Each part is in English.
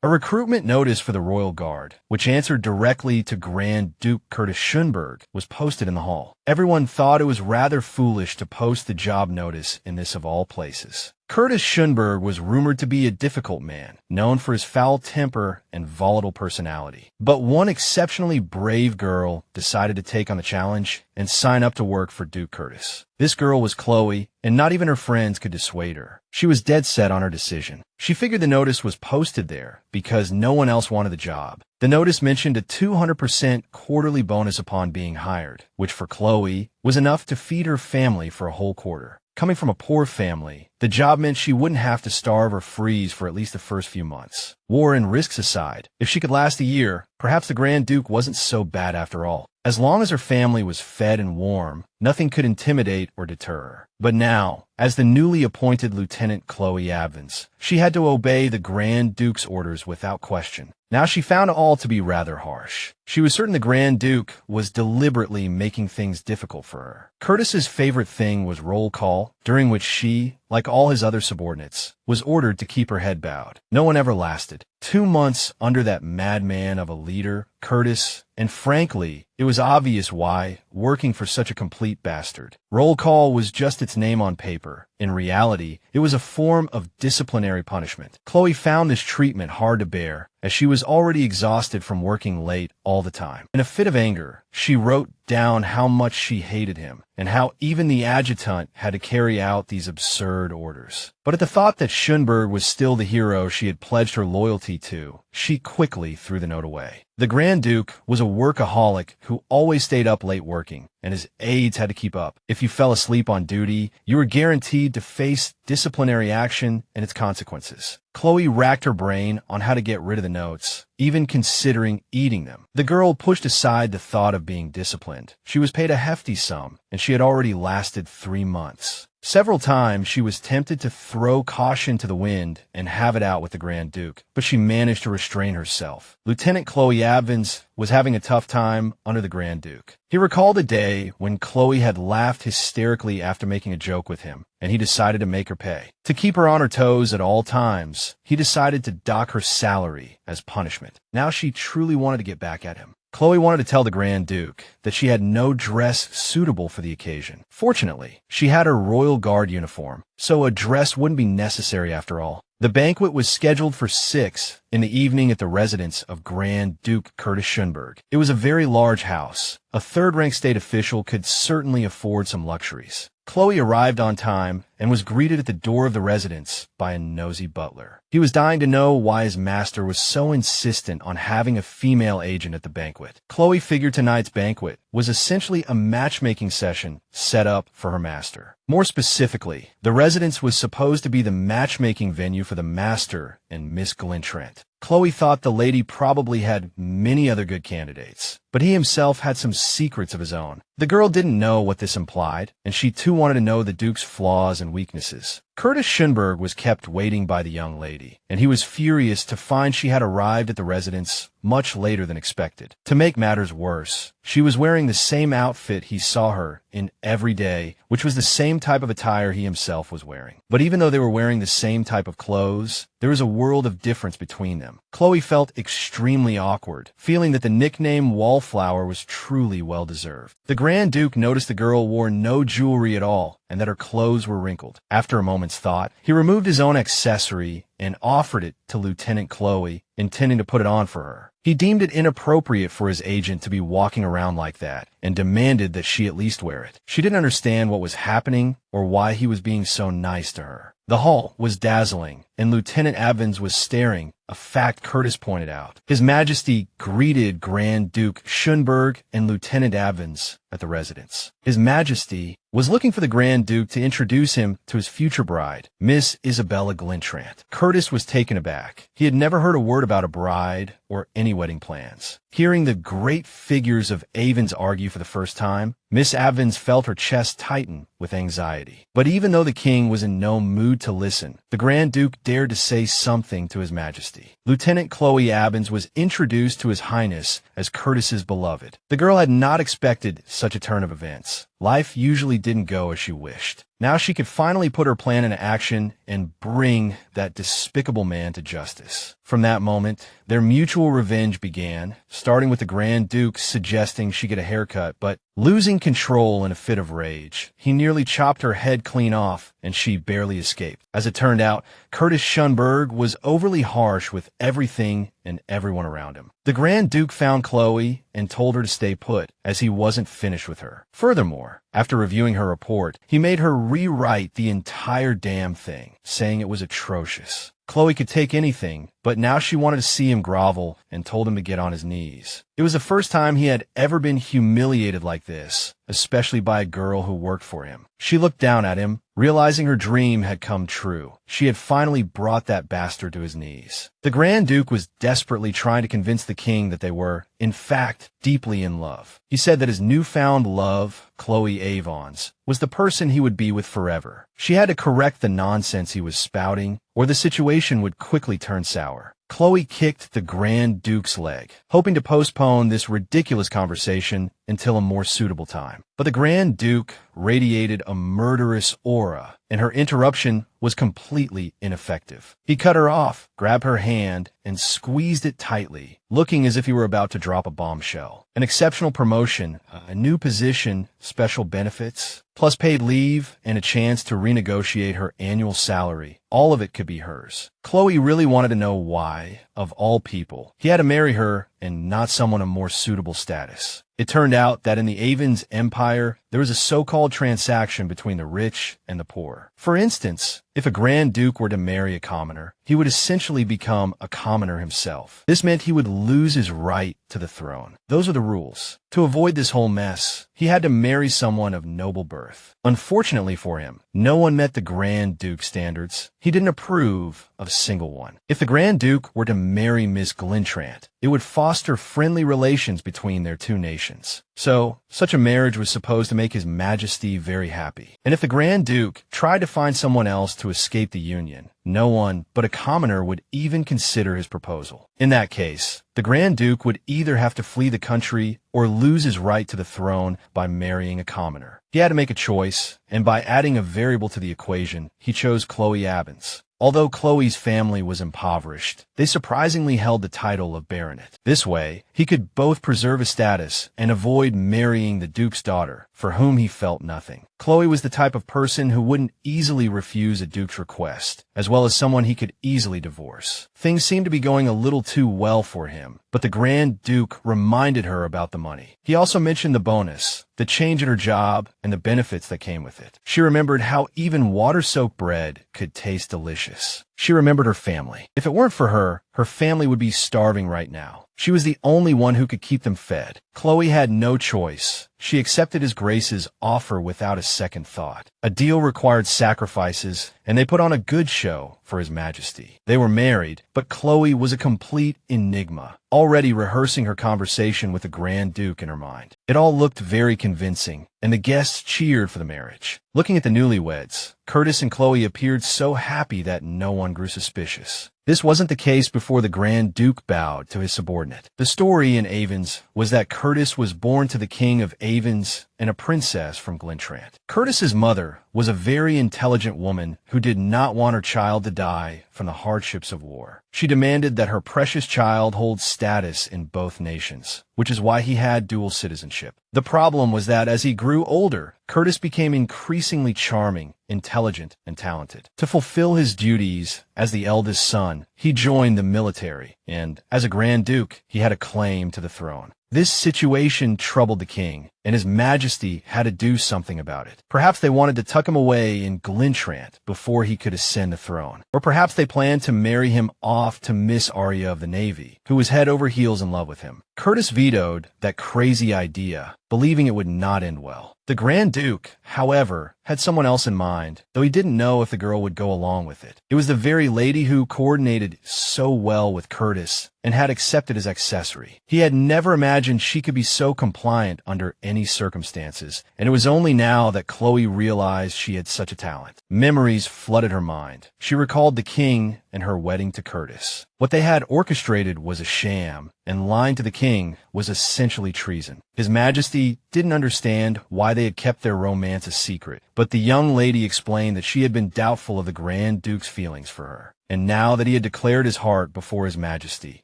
A recruitment notice for the Royal Guard, which answered directly to Grand Duke Curtis Schoenberg, was posted in the hall. Everyone thought it was rather foolish to post the job notice in this of all places. Curtis Schoenberg was rumored to be a difficult man, known for his foul temper and volatile personality. But one exceptionally brave girl decided to take on the challenge and sign up to work for Duke Curtis. This girl was Chloe, and not even her friends could dissuade her. She was dead set on her decision. She figured the notice was posted there because no one else wanted the job. The notice mentioned a 200% quarterly bonus upon being hired, which for Chloe was enough to feed her family for a whole quarter. Coming from a poor family, the job meant she wouldn't have to starve or freeze for at least the first few months. War and risks aside, if she could last a year, perhaps the Grand Duke wasn't so bad after all. As long as her family was fed and warm, nothing could intimidate or deter her. But now, as the newly appointed Lieutenant Chloe Abvans, she had to obey the Grand Duke's orders without question. Now she found it all to be rather harsh. She was certain the Grand Duke was deliberately making things difficult for her. Curtis's favorite thing was roll call, during which she, like all his other subordinates, was ordered to keep her head bowed. No one ever lasted. 2 months under that madman of a leader, Curtis, and frankly, it was obvious why, working for such a complete bastard. Roll call was just its name on paper. In reality, it was a form of disciplinary punishment. Chloe found this treatment hard to bear, as she was already exhausted from working late all the time. In a fit of anger, she wrote down how much she hated him, and how even the adjutant had to carry out these absurd orders. But at the thought that Schoenberg was still the hero she had pledged her loyalty to, she quickly threw the note away. The Grand Duke was a workaholic who always stayed up late working, and his aides had to keep up. If you fell asleep on duty, you were guaranteed to face disciplinary action and its consequences. Chloe racked her brain on how to get rid of the notes, even considering eating them. The girl pushed aside the thought of being disciplined. She was paid a hefty sum, and she had already lasted 3 months. Several times she was tempted to throw caution to the wind and have it out with the Grand Duke, but she managed to restrain herself. Lieutenant Chloe Abvans was having a tough time under the Grand Duke. He recalled a day when Chloe had laughed hysterically after making a joke with him, and he decided to make her pay. To keep her on her toes at all times, he decided to dock her salary as punishment. Now she truly wanted to get back at him. Chloe wanted to tell the Grand Duke that she had no dress suitable for the occasion. Fortunately, she had her Royal Guard uniform, so a dress wouldn't be necessary after all. The banquet was scheduled for 6 in the evening at the residence of Grand Duke Curtis Schoenberg. It was a very large house. A third-rank state official could certainly afford some luxuries. Chloe arrived on time and was greeted at the door of the residence by a nosy butler. He was dying to know why his master was so insistent on having a female agent at the banquet. Chloe figured tonight's banquet was essentially a matchmaking session set up for her master. More specifically, the residence was supposed to be the matchmaking venue for the master and Miss Glintrant. Chloe thought the lady probably had many other good candidates, but he himself had some secrets of his own. The girl didn't know what this implied, and she too wanted to know the Duke's flaws and weaknesses. Curtis Schoenberg was kept waiting by the young lady, and he was furious to find she had arrived at the residence much later than expected. To make matters worse, she was wearing the same outfit he saw her in every day, which was the same type of attire he himself was wearing. But even though they were wearing the same type of clothes, there was a world of difference between them. Chloe felt extremely awkward, feeling that the nickname Wallflower was truly well-deserved. The Grand Duke noticed the girl wore no jewelry at all, and that her clothes were wrinkled. After a moment's thought, he removed his own accessory and offered it to Lieutenant Chloe, intending to put it on for her. He deemed it inappropriate for his agent to be walking around like that, and demanded that she at least wear it. She didn't understand what was happening or why he was being so nice to her. The hall was dazzling, and Lieutenant Abvans was staring, a fact Curtis pointed out. His Majesty greeted Grand Duke Schoenberg and Lieutenant Abvans at the residence. His Majesty was looking for the Grand Duke to introduce him to his future bride, Miss Isabella Glintrant. Curtis was taken aback. He had never heard a word about a bride or any wedding plans. Hearing the great figures of Avans argue for the first time, Miss Abvans felt her chest tighten with anxiety. But even though the king was in no mood to listen, the Grand Duke dared to say something to his Majesty. Lieutenant Chloe Abvans was introduced to His Highness as Curtis's beloved. The girl had not expected such a turn of events. Life usually didn't go as she wished. Now she could finally put her plan into action and bring that despicable man to justice. From that moment, their mutual revenge began, starting with the Grand Duke suggesting she get a haircut, but losing control in a fit of rage. He nearly chopped her head clean off, and she barely escaped. As it turned out, Curtis Schoenberg was overly harsh with everything and everyone around him. The Grand Duke found Chloe and told her to stay put, as he wasn't finished with her. Furthermore, after reviewing her report, he made her rewrite the entire damn thing, saying it was atrocious. Chloe could take anything, but now she wanted to see him grovel and told him to get on his knees. It was the first time he had ever been humiliated like this, especially by a girl who worked for him. She looked down at him, realizing her dream had come true. She had finally brought that bastard to his knees. The Grand Duke was desperately trying to convince the king that they were, in fact, deeply in love. He said that his newfound love, Chloe Abvans, was the person he would be with forever. She had to correct the nonsense he was spouting, or the situation would quickly turn sour. Chloe kicked the Grand Duke's leg, hoping to postpone this ridiculous conversation until a more suitable time. But the Grand Duke radiated a murderous aura, and her interruption was completely ineffective. He cut her off, grabbed her hand, and squeezed it tightly, looking as if he were about to drop a bombshell. An exceptional promotion, a new position, special benefits, plus paid leave, and a chance to renegotiate her annual salary. All of it could be hers. Chloe really wanted to know why, of all people, he had to marry her and not someone of more suitable status. It turned out that in the Avens Empire, there was a so-called transaction between the rich and the poor. For instance, if a Grand Duke were to marry a commoner, he would essentially become a commoner himself. This meant he would lose his right to the throne. Those are the rules. To avoid this whole mess, he had to marry someone of noble birth. Unfortunately for him, no one met the Grand Duke standards. He didn't approve of a single one. If the Grand Duke were to marry Miss Glintrant, it would foster friendly relations between their two nations. So, such a marriage was supposed to make His Majesty very happy. And if the Grand Duke tried to find someone else to escape the union, no one but a commoner would even consider his proposal. In that case, the Grand Duke would either have to flee the country or lose his right to the throne by marrying a commoner. He had to make a choice, and by adding a variable to the equation, he chose Chloe Abvans. Although Chloe's family was impoverished, they surprisingly held the title of baronet. This way, he could both preserve his status and avoid marrying the Duke's daughter, for whom he felt nothing. Chloe was the type of person who wouldn't easily refuse a Duke's request, as well as someone he could easily divorce. Things seemed to be going a little too well for him, but the Grand Duke reminded her about the money. He also mentioned the bonus, the change in her job, and the benefits that came with it. She remembered how even water-soaked bread could taste delicious. She remembered her family. If it weren't for her, her family would be starving right now. She was the only one who could keep them fed. Chloe had no choice. She accepted His Grace's offer without a second thought. A deal required sacrifices, and they put on a good show for His Majesty. They were married, but Chloe was a complete enigma, already rehearsing her conversation with the Grand Duke in her mind. It all looked very convincing, and the guests cheered for the marriage. Looking at the newlyweds, Curtis and Chloe appeared so happy that no one grew suspicious. This wasn't the case before the Grand Duke bowed to his subordinate. The story in Avens was that Curtis was born to the king of Avens and a princess from Glintrant. Curtis's mother was a very intelligent woman who did not want her child to die from the hardships of war. She demanded that her precious child hold status in both nations, which is why he had dual citizenship. The problem was that as he grew older, Curtis became increasingly charming, intelligent, and talented. To fulfill his duties as the eldest son, he joined the military, and as a Grand Duke, he had a claim to the throne. This situation troubled the king, and His Majesty had to do something about it. Perhaps they wanted to tuck him away in Glintrant before he could ascend the throne. Or perhaps they planned to marry him off to Miss Arya of the Navy, who was head over heels in love with him. Curtis vetoed that crazy idea, believing it would not end well. The Grand Duke, however, had someone else in mind, though he didn't know if the girl would go along with it. It was the very lady who coordinated so well with Curtis and had accepted his accessory. He had never imagined she could be so compliant under any circumstances, and it was only now that Chloe realized she had such a talent. Memories flooded her mind. She recalled the king and her wedding to Curtis. What they had orchestrated was a sham, and lying to the king was essentially treason. His Majesty didn't understand why they had kept their romance a secret, but the young lady explained that she had been doubtful of the Grand Duke's feelings for her. and now that he had declared his heart before His Majesty,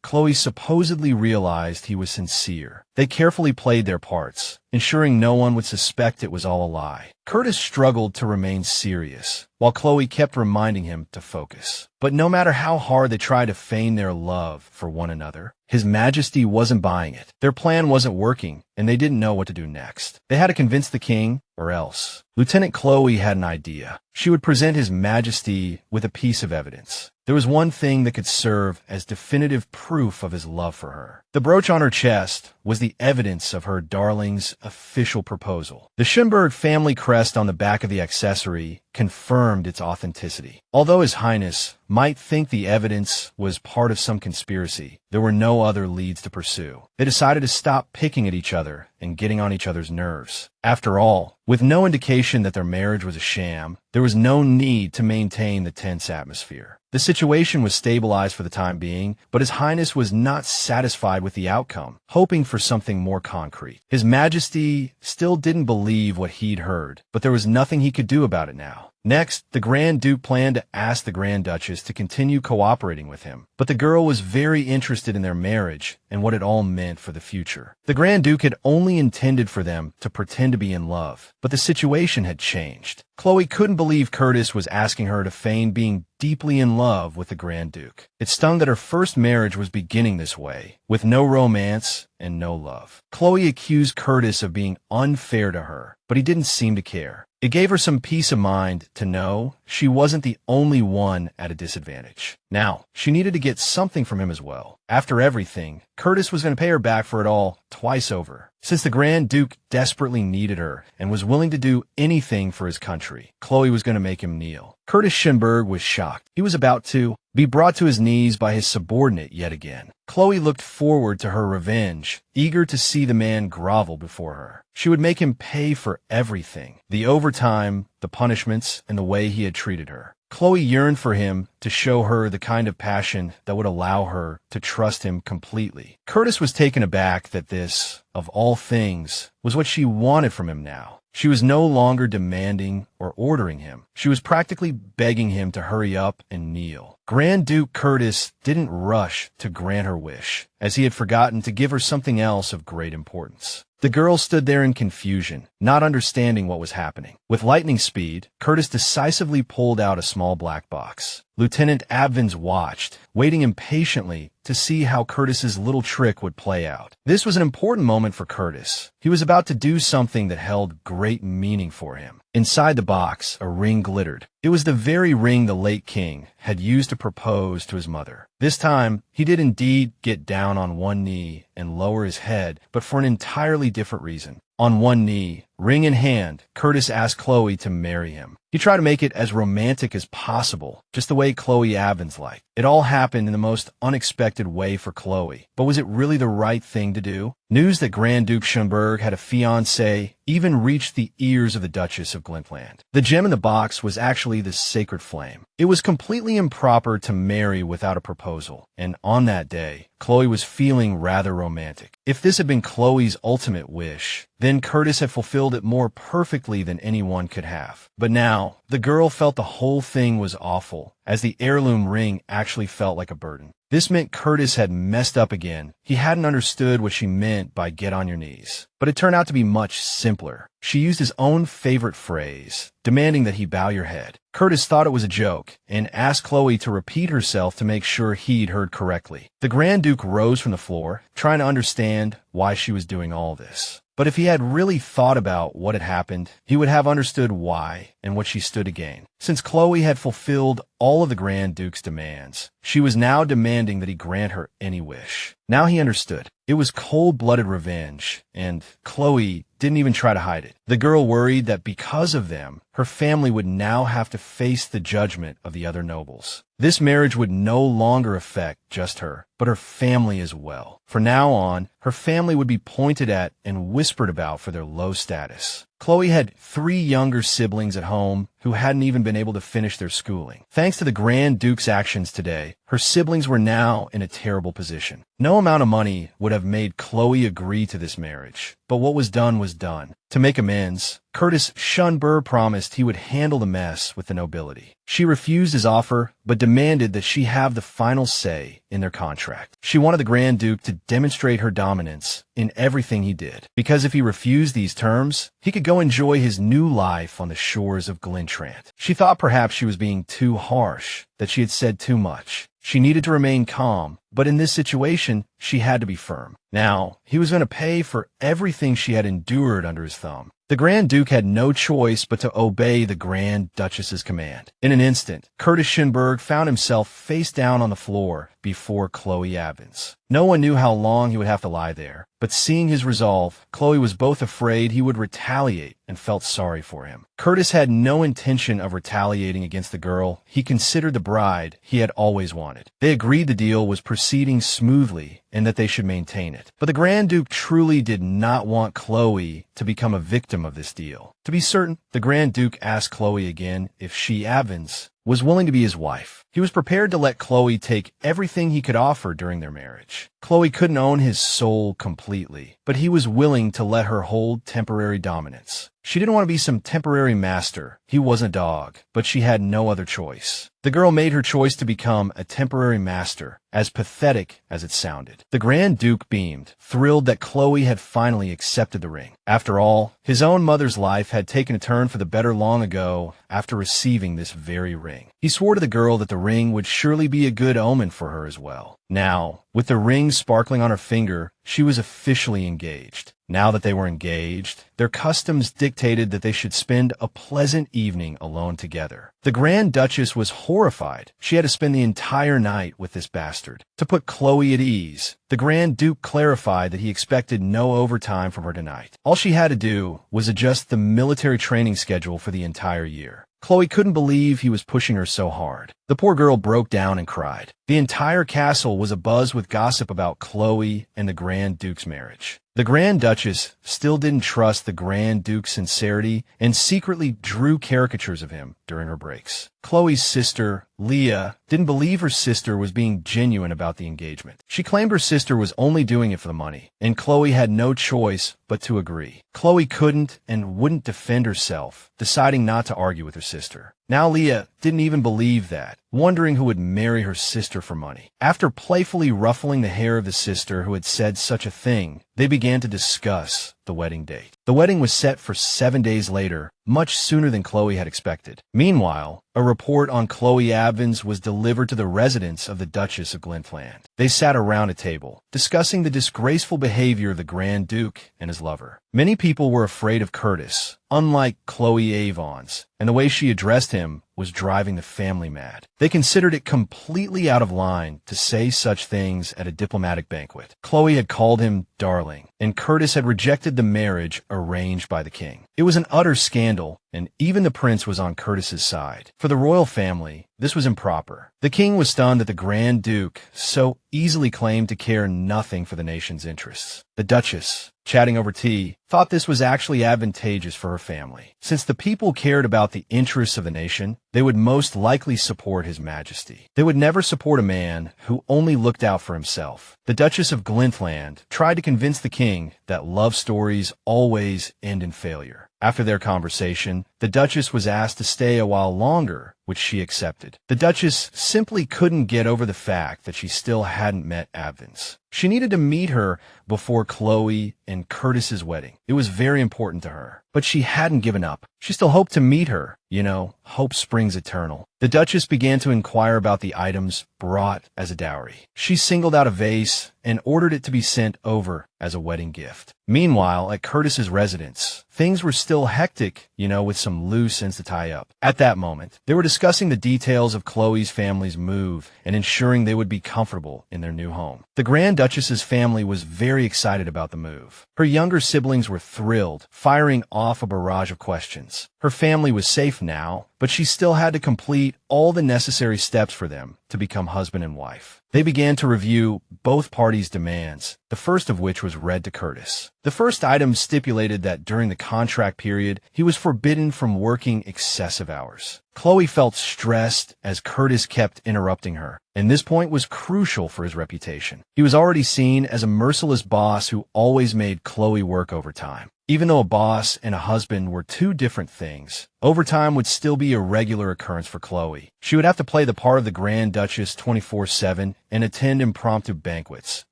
Chloe supposedly realized he was sincere. They carefully played their parts, ensuring no one would suspect it was all a lie. Curtis struggled to remain serious, while Chloe kept reminding him to focus. But no matter how hard they tried to feign their love for one another, His Majesty wasn't buying it. Their plan wasn't working, and they didn't know what to do next. They had to convince the king, or else. Lieutenant Chloe had an idea. She would present His Majesty with a piece of evidence. There was one thing that could serve as definitive proof of his love for her. The brooch on her chest was the evidence of her darling's official proposal. The Schoenberg family crest on the back of the accessory confirmed its authenticity. Although His Highness might think the evidence was part of some conspiracy, there were no other leads to pursue. They decided to stop picking at each other and getting on each other's nerves. After all, with no indication that their marriage was a sham, there was no need to maintain the tense atmosphere. The situation was stabilized for the time being, but His Highness was not satisfied with the outcome, hoping for something more concrete. His Majesty still didn't believe what he'd heard, but there was nothing he could do about it now. Next, the Grand Duke planned to ask the Grand Duchess to continue cooperating with him, but the girl was very interested in their marriage and what it all meant for the future. The Grand Duke had only intended for them to pretend to be in love, but the situation had changed. Chloe couldn't believe Curtis was asking her to feign being deeply in love with the Grand Duke. It stung that her first marriage was beginning this way, with no romance and no love. Chloe accused Curtis of being unfair to her, but he didn't seem to care. It gave her some peace of mind to know she wasn't the only one at a disadvantage. Now, she needed to get something from him as well. After everything, Curtis was going to pay her back for it all twice over. Since the Grand Duke desperately needed her and was willing to do anything for his country, Chloe was going to make him kneel. Curtis Schoenberg was shocked. He was about to be brought to his knees by his subordinate yet again. Chloe looked forward to her revenge, eager to see the man grovel before her. She would make him pay for everything: the overtime, the punishments, and the way he had treated her. Chloe yearned for him to show her the kind of passion that would allow her to trust him completely. Curtis was taken aback that this, of all things, was what she wanted from him now. She was no longer demanding or ordering him. She was practically begging him to hurry up and kneel. Grand Duke Curtis didn't rush to grant her wish, as he had forgotten to give her something else of great importance. The girl stood there in confusion, not understanding what was happening. With lightning speed, Curtis decisively pulled out a small black box. Lieutenant Abvans watched, waiting impatiently to see how Curtis's little trick would play out. This was an important moment for Curtis. He was about to do something that held great meaning for him. Inside the box, a ring glittered. It was the very ring the late king had used to propose to his mother. This time, he did indeed get down on one knee and lower his head, but for an entirely different reason. On one knee, ring in hand, Curtis asked Chloe to marry him. He tried to make it as romantic as possible, just the way Chloe Abvans liked. It all happened in the most unexpected way for Chloe, but was it really the right thing to do? News that Grand Duke Schoenberg had a fiancée even reached the ears of the Duchess of Glintland. The gem in the box was actually the sacred flame. It was completely improper to marry without a proposal, and on that day, Chloe was feeling rather romantic. If this had been Chloe's ultimate wish, then Curtis had fulfilled it more perfectly than anyone could have. But now, the girl felt the whole thing was awful, as the heirloom ring actually felt like a burden. This meant Curtis had messed up again. He hadn't understood what she meant by get on your knees. But it turned out to be much simpler. She used his own favorite phrase, demanding that he bow your head. Curtis thought it was a joke and asked Chloe to repeat herself to make sure he'd heard correctly. The Grand Duke rose from the floor, trying to understand why she was doing all this. But if he had really thought about what had happened, he would have understood why and what she stood to gain. Since Chloe had fulfilled all of the Grand Duke's demands, she was now demanding that he grant her any wish. Now he understood. It was cold-blooded revenge, and Chloe didn't even try to hide it. The girl worried that because of them, her family would now have to face the judgment of the other nobles. This marriage would no longer affect just her, but her family as well. From now on, her family would be pointed at and whispered about for their low status. Chloe had 3 younger siblings at home who hadn't even been able to finish their schooling. Thanks to the Grand Duke's actions today, her siblings were now in a terrible position. No amount of money would have made Chloe agree to this marriage, but what was done was done. To make amends, Curtis Schoenberg promised he would handle the mess with the nobility. She refused his offer, but demanded that she have the final say in their contract. She wanted the Grand Duke to demonstrate her dominance in everything he did, because if he refused these terms, he could go enjoy his new life on the shores of Glentrant. She thought perhaps she was being too harsh, that she had said too much. She needed to remain calm, but in this situation, she had to be firm. Now, he was going to pay for everything she had endured under his thumb. The Grand Duke had no choice but to obey the Grand Duchess's command. In an instant, Curtis Schoenberg found himself face down on the floor before Chloe Abvans. No one knew how long he would have to lie there, but seeing his resolve, Chloe was both afraid he would retaliate and felt sorry for him. Curtis had no intention of retaliating against the girl he considered the bride he had always wanted. They agreed the deal was proceeding smoothly and that they should maintain it. But the Grand Duke truly did not want Chloe to become a victim of this deal. To be certain, the Grand Duke asked Chloe again if she, Abvans, was willing to be his wife. He was prepared to let Chloe take everything he could offer during their marriage. Chloe couldn't own his soul completely, but he was willing to let her hold temporary dominance. She didn't want to be some temporary master. He wasn't a dog, but she had no other choice. The girl made her choice to become a temporary master, as pathetic as it sounded. The Grand Duke beamed, thrilled that Chloe had finally accepted the ring. After all, his own mother's life had taken a turn for the better long ago after receiving this very ring. He swore to the girl that the ring would surely be a good omen for her as well. Now, with the ring sparkling on her finger, she was officially engaged. Now that they were engaged, their customs dictated that they should spend a pleasant evening alone together. The Grand Duchess was horrified. She had to spend the entire night with this bastard. To put Chloe at ease, the Grand Duke clarified that he expected no overtime from her tonight. All she had to do was adjust the military training schedule for the entire year. Chloe couldn't believe he was pushing her so hard. The poor girl broke down and cried. The entire castle was abuzz with gossip about Chloe and the Grand Duke's marriage. The Grand Duchess still didn't trust the Grand Duke's sincerity and secretly drew caricatures of him during her breaks. Chloe's sister, Leah, didn't believe her sister was being genuine about the engagement. She claimed her sister was only doing it for the money, and Chloe had no choice but to agree. Chloe couldn't and wouldn't defend herself, deciding not to argue with her sister. Now Leah didn't even believe that, wondering who would marry her sister for money. After playfully ruffling the hair of the sister who had said such a thing, they began to discuss the wedding date. The wedding was set for 7 days later, much sooner than Chloe had expected. Meanwhile, a report on Chloe Abvans was delivered to the residence of the Duchess of Glenfland. They sat around a table, discussing the disgraceful behavior of the Grand Duke and his lover. Many people were afraid of Curtis, unlike Chloe Abvans, and the way she addressed him was driving the family mad. They considered it completely out of line to say such things at a diplomatic banquet. Chloe had called him darling, and Curtis had rejected the marriage arranged by the king. It was an utter scandal, and even the prince was on Curtis's side. For the royal family, this was improper. The king was stunned that the Grand Duke so easily claimed to care nothing for the nation's interests. The Duchess, chatting over tea, thought this was actually advantageous for her family. Since the people cared about the interests of the nation, they would most likely support His Majesty. They would never support a man who only looked out for himself. The Duchess of Glenfland tried to convince the king that love stories always end in failure. After their conversation, the Duchess was asked to stay a while longer, which she accepted. The Duchess simply couldn't get over the fact that she still hadn't met Abvans. She needed to meet her before Chloe and Curtis's wedding. It was very important to her. But she hadn't given up. She still hoped to meet her. You know, hope springs eternal. The Duchess began to inquire about the items brought as a dowry. She singled out a vase and ordered it to be sent over as a wedding gift. Meanwhile, at Curtis's residence, things were still hectic, with some loose ends to tie up. At that moment, they were discussing the details of Chloe's family's move and ensuring they would be comfortable in their new home. The Grand Duchess's family was very excited about the move. Her younger siblings were thrilled, firing off a barrage of questions. Her family was safe now, but she still had to complete all the necessary steps for them to become husband and wife. They began to review both parties' demands, the first of which was read to Curtis. The first item stipulated that during the contract period, he was forbidden from working excessive hours. Chloe felt stressed as Curtis kept interrupting her, and this point was crucial for his reputation. He was already seen as a merciless boss who always made Chloe work overtime. Even though a boss and a husband were two different things, overtime would still be a regular occurrence for Chloe. She would have to play the part of the Grand Duchess 24/7 and attend impromptu banquets,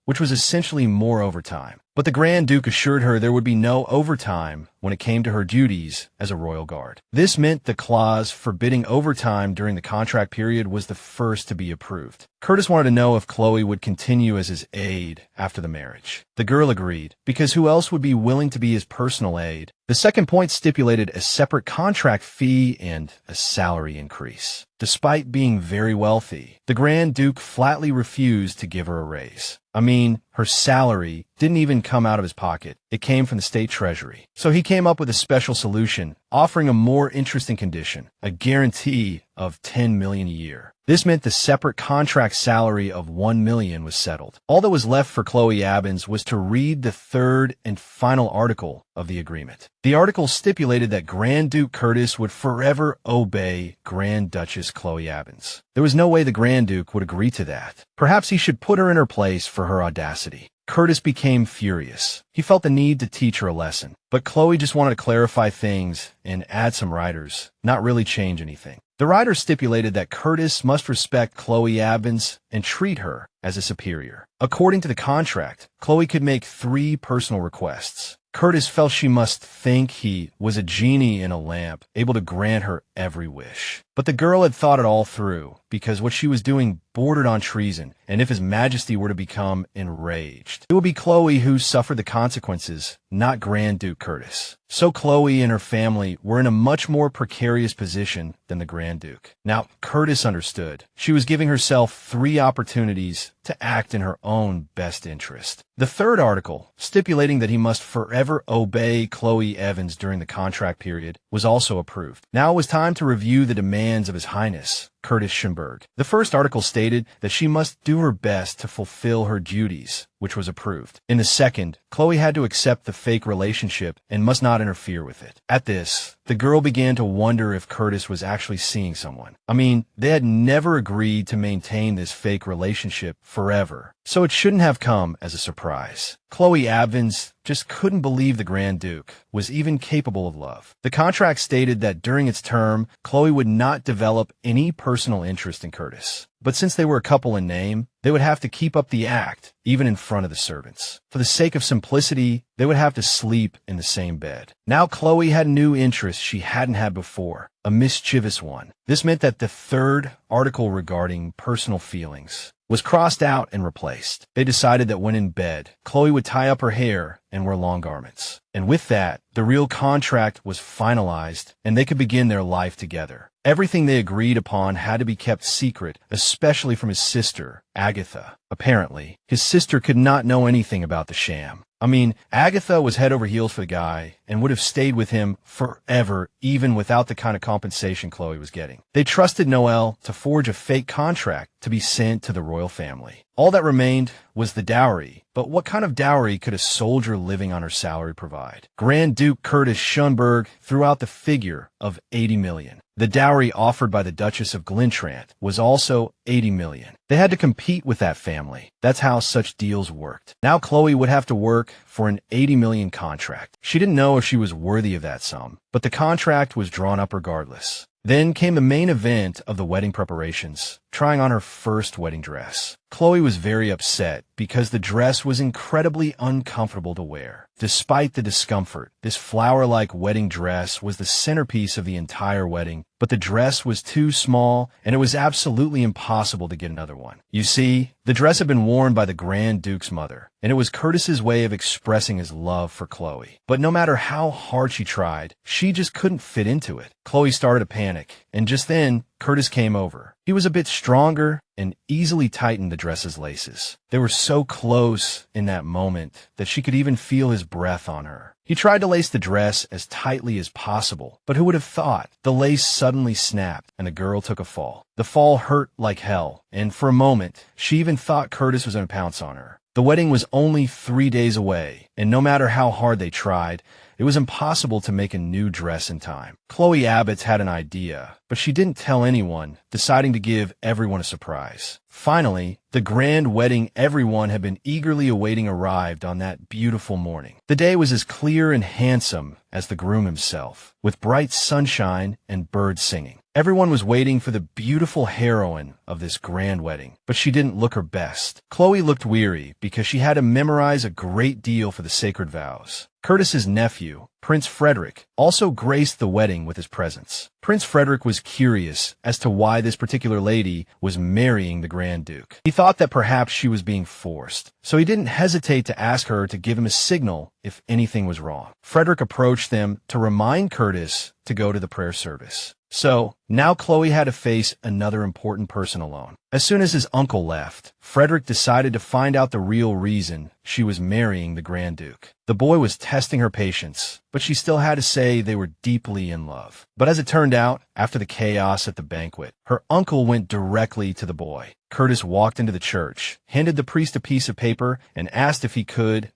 which was essentially more overtime. But the Grand Duke assured her there would be no overtime when it came to her duties as a royal guard. This meant the clause forbidding overtime during the contract period was the first to be approved. Curtis wanted to know if Chloe would continue as his aide after the marriage. The girl agreed, because who else would be willing to be his personal aide? The second point stipulated a separate contract fee and a salary increase. Despite being very wealthy, the Grand Duke flatly refused to give her a raise. I mean, her salary didn't even come out of his pocket. It came from the state treasury. So he came up with a special solution, offering a more interesting condition, a guarantee of $10 million a year. This meant the separate contract salary of $1 million was settled. All that was left for Chloe Abvans was to read the third and final article of the agreement. The article stipulated that Grand Duke Curtis would forever obey Grand Duchess Chloe Abvans. There was no way the Grand Duke would agree to that. Perhaps he should put her in her place for her audacity. Curtis became furious. He felt the need to teach her a lesson. But Chloe just wanted to clarify things and add some riders, not really change anything. The rider stipulated that Curtis must respect Chloe Abvans and treat her as a superior. According to the contract, Chloe could make 3 personal requests. Curtis felt she must think he was a genie in a lamp, able to grant her every wish. But the girl had thought it all through, because what she was doing bordered on treason, and if His Majesty were to become enraged, it would be Chloe who suffered the consequences, not Grand Duke Curtis. So Chloe and her family were in a much more precarious position than the Grand Duke. Now, Curtis understood. She was giving herself 3 opportunities to act in her own best interest. The third article, stipulating that he must forever obey Chloe Abvans during the contract period, was also approved. Now it was time to review the demands of His Highness, Curtis Schoenberg. The first article stated that she must do her best to fulfill her duties, which was approved. In the second, Chloe had to accept the fake relationship and must not interfere with it. At this, the girl began to wonder if Curtis was actually seeing someone. I mean, they had never agreed to maintain this fake relationship forever, so it shouldn't have come as a surprise. Chloe Abvans just couldn't believe the Grand Duke was even capable of love. The contract stated that during its term, Chloe would not develop any personal interest in Curtis. But since they were a couple in name, they would have to keep up the act, even in front of the servants. For the sake of simplicity, they would have to sleep in the same bed. Now Chloe had a new interest she hadn't had before, a mischievous one. This meant that the third article regarding personal feelings was crossed out and replaced. They decided that when in bed, Chloe would tie up her hair and wear long garments. And with that, the real contract was finalized and they could begin their life together. Everything they agreed upon had to be kept secret, especially from his sister, Agatha. Apparently, his sister could not know anything about the sham. I mean, Agatha was head over heels for the guy and would have stayed with him forever, even without the kind of compensation Chloe was getting. They trusted Noel to forge a fake contract to be sent to the royal family. All that remained was the dowry. But what kind of dowry could a soldier living on her salary provide? Grand Duke Curtis Schoenberg threw out the figure of $80 million. The dowry offered by the Duchess of Glentrant was also $80 million. They had to compete with that family. That's how such deals worked. Now Chloe would have to work for an $80 million contract. She didn't know if she was worthy of that sum, but the contract was drawn up regardless. Then came the main event of the wedding preparations, trying on her first wedding dress. Chloe was very upset because the dress was incredibly uncomfortable to wear. Despite the discomfort, this flower-like wedding dress was the centerpiece of the entire wedding, but the dress was too small and it was absolutely impossible to get another one. You see, the dress had been worn by the Grand Duke's mother, and it was Curtis's way of expressing his love for Chloe. But no matter how hard she tried, she just couldn't fit into it. Chloe started to panic, and just then, Curtis came over. He was a bit stronger and easily tightened the dress's laces. They were so close in that moment that she could even feel his breath on her. He tried to lace the dress as tightly as possible, but who would have thought? The lace suddenly snapped and the girl took a fall. The fall hurt like hell, and for a moment, she even thought Curtis was going to pounce on her. The wedding was only 3 days away, and no matter how hard they tried, it was impossible to make a new dress in time. Chloe Abvans had an idea, but she didn't tell anyone, deciding to give everyone a surprise. Finally, the grand wedding everyone had been eagerly awaiting arrived on that beautiful morning. The day was as clear and handsome as the groom himself, with bright sunshine and birds singing. Everyone was waiting for the beautiful heroine of this grand wedding, but she didn't look her best. Chloe looked weary because she had to memorize a great deal for the sacred vows. Curtis's nephew, Prince Frederick, also graced the wedding with his presence. Prince Frederick was curious as to why this particular lady was marrying the Grand Duke. He thought that perhaps she was being forced, so he didn't hesitate to ask her to give him a signal if anything was wrong. Frederick approached them to remind Curtis to go to the prayer service. So, now Chloe had to face another important person alone. As soon as his uncle left, Frederick decided to find out the real reason she was marrying the Grand Duke. The boy was testing her patience, but she still had to say they were deeply in love. But as it turned out, after the chaos at the banquet, her uncle went directly to the boy. Curtis walked into the church, handed the priest a piece of paper, and asked if he could,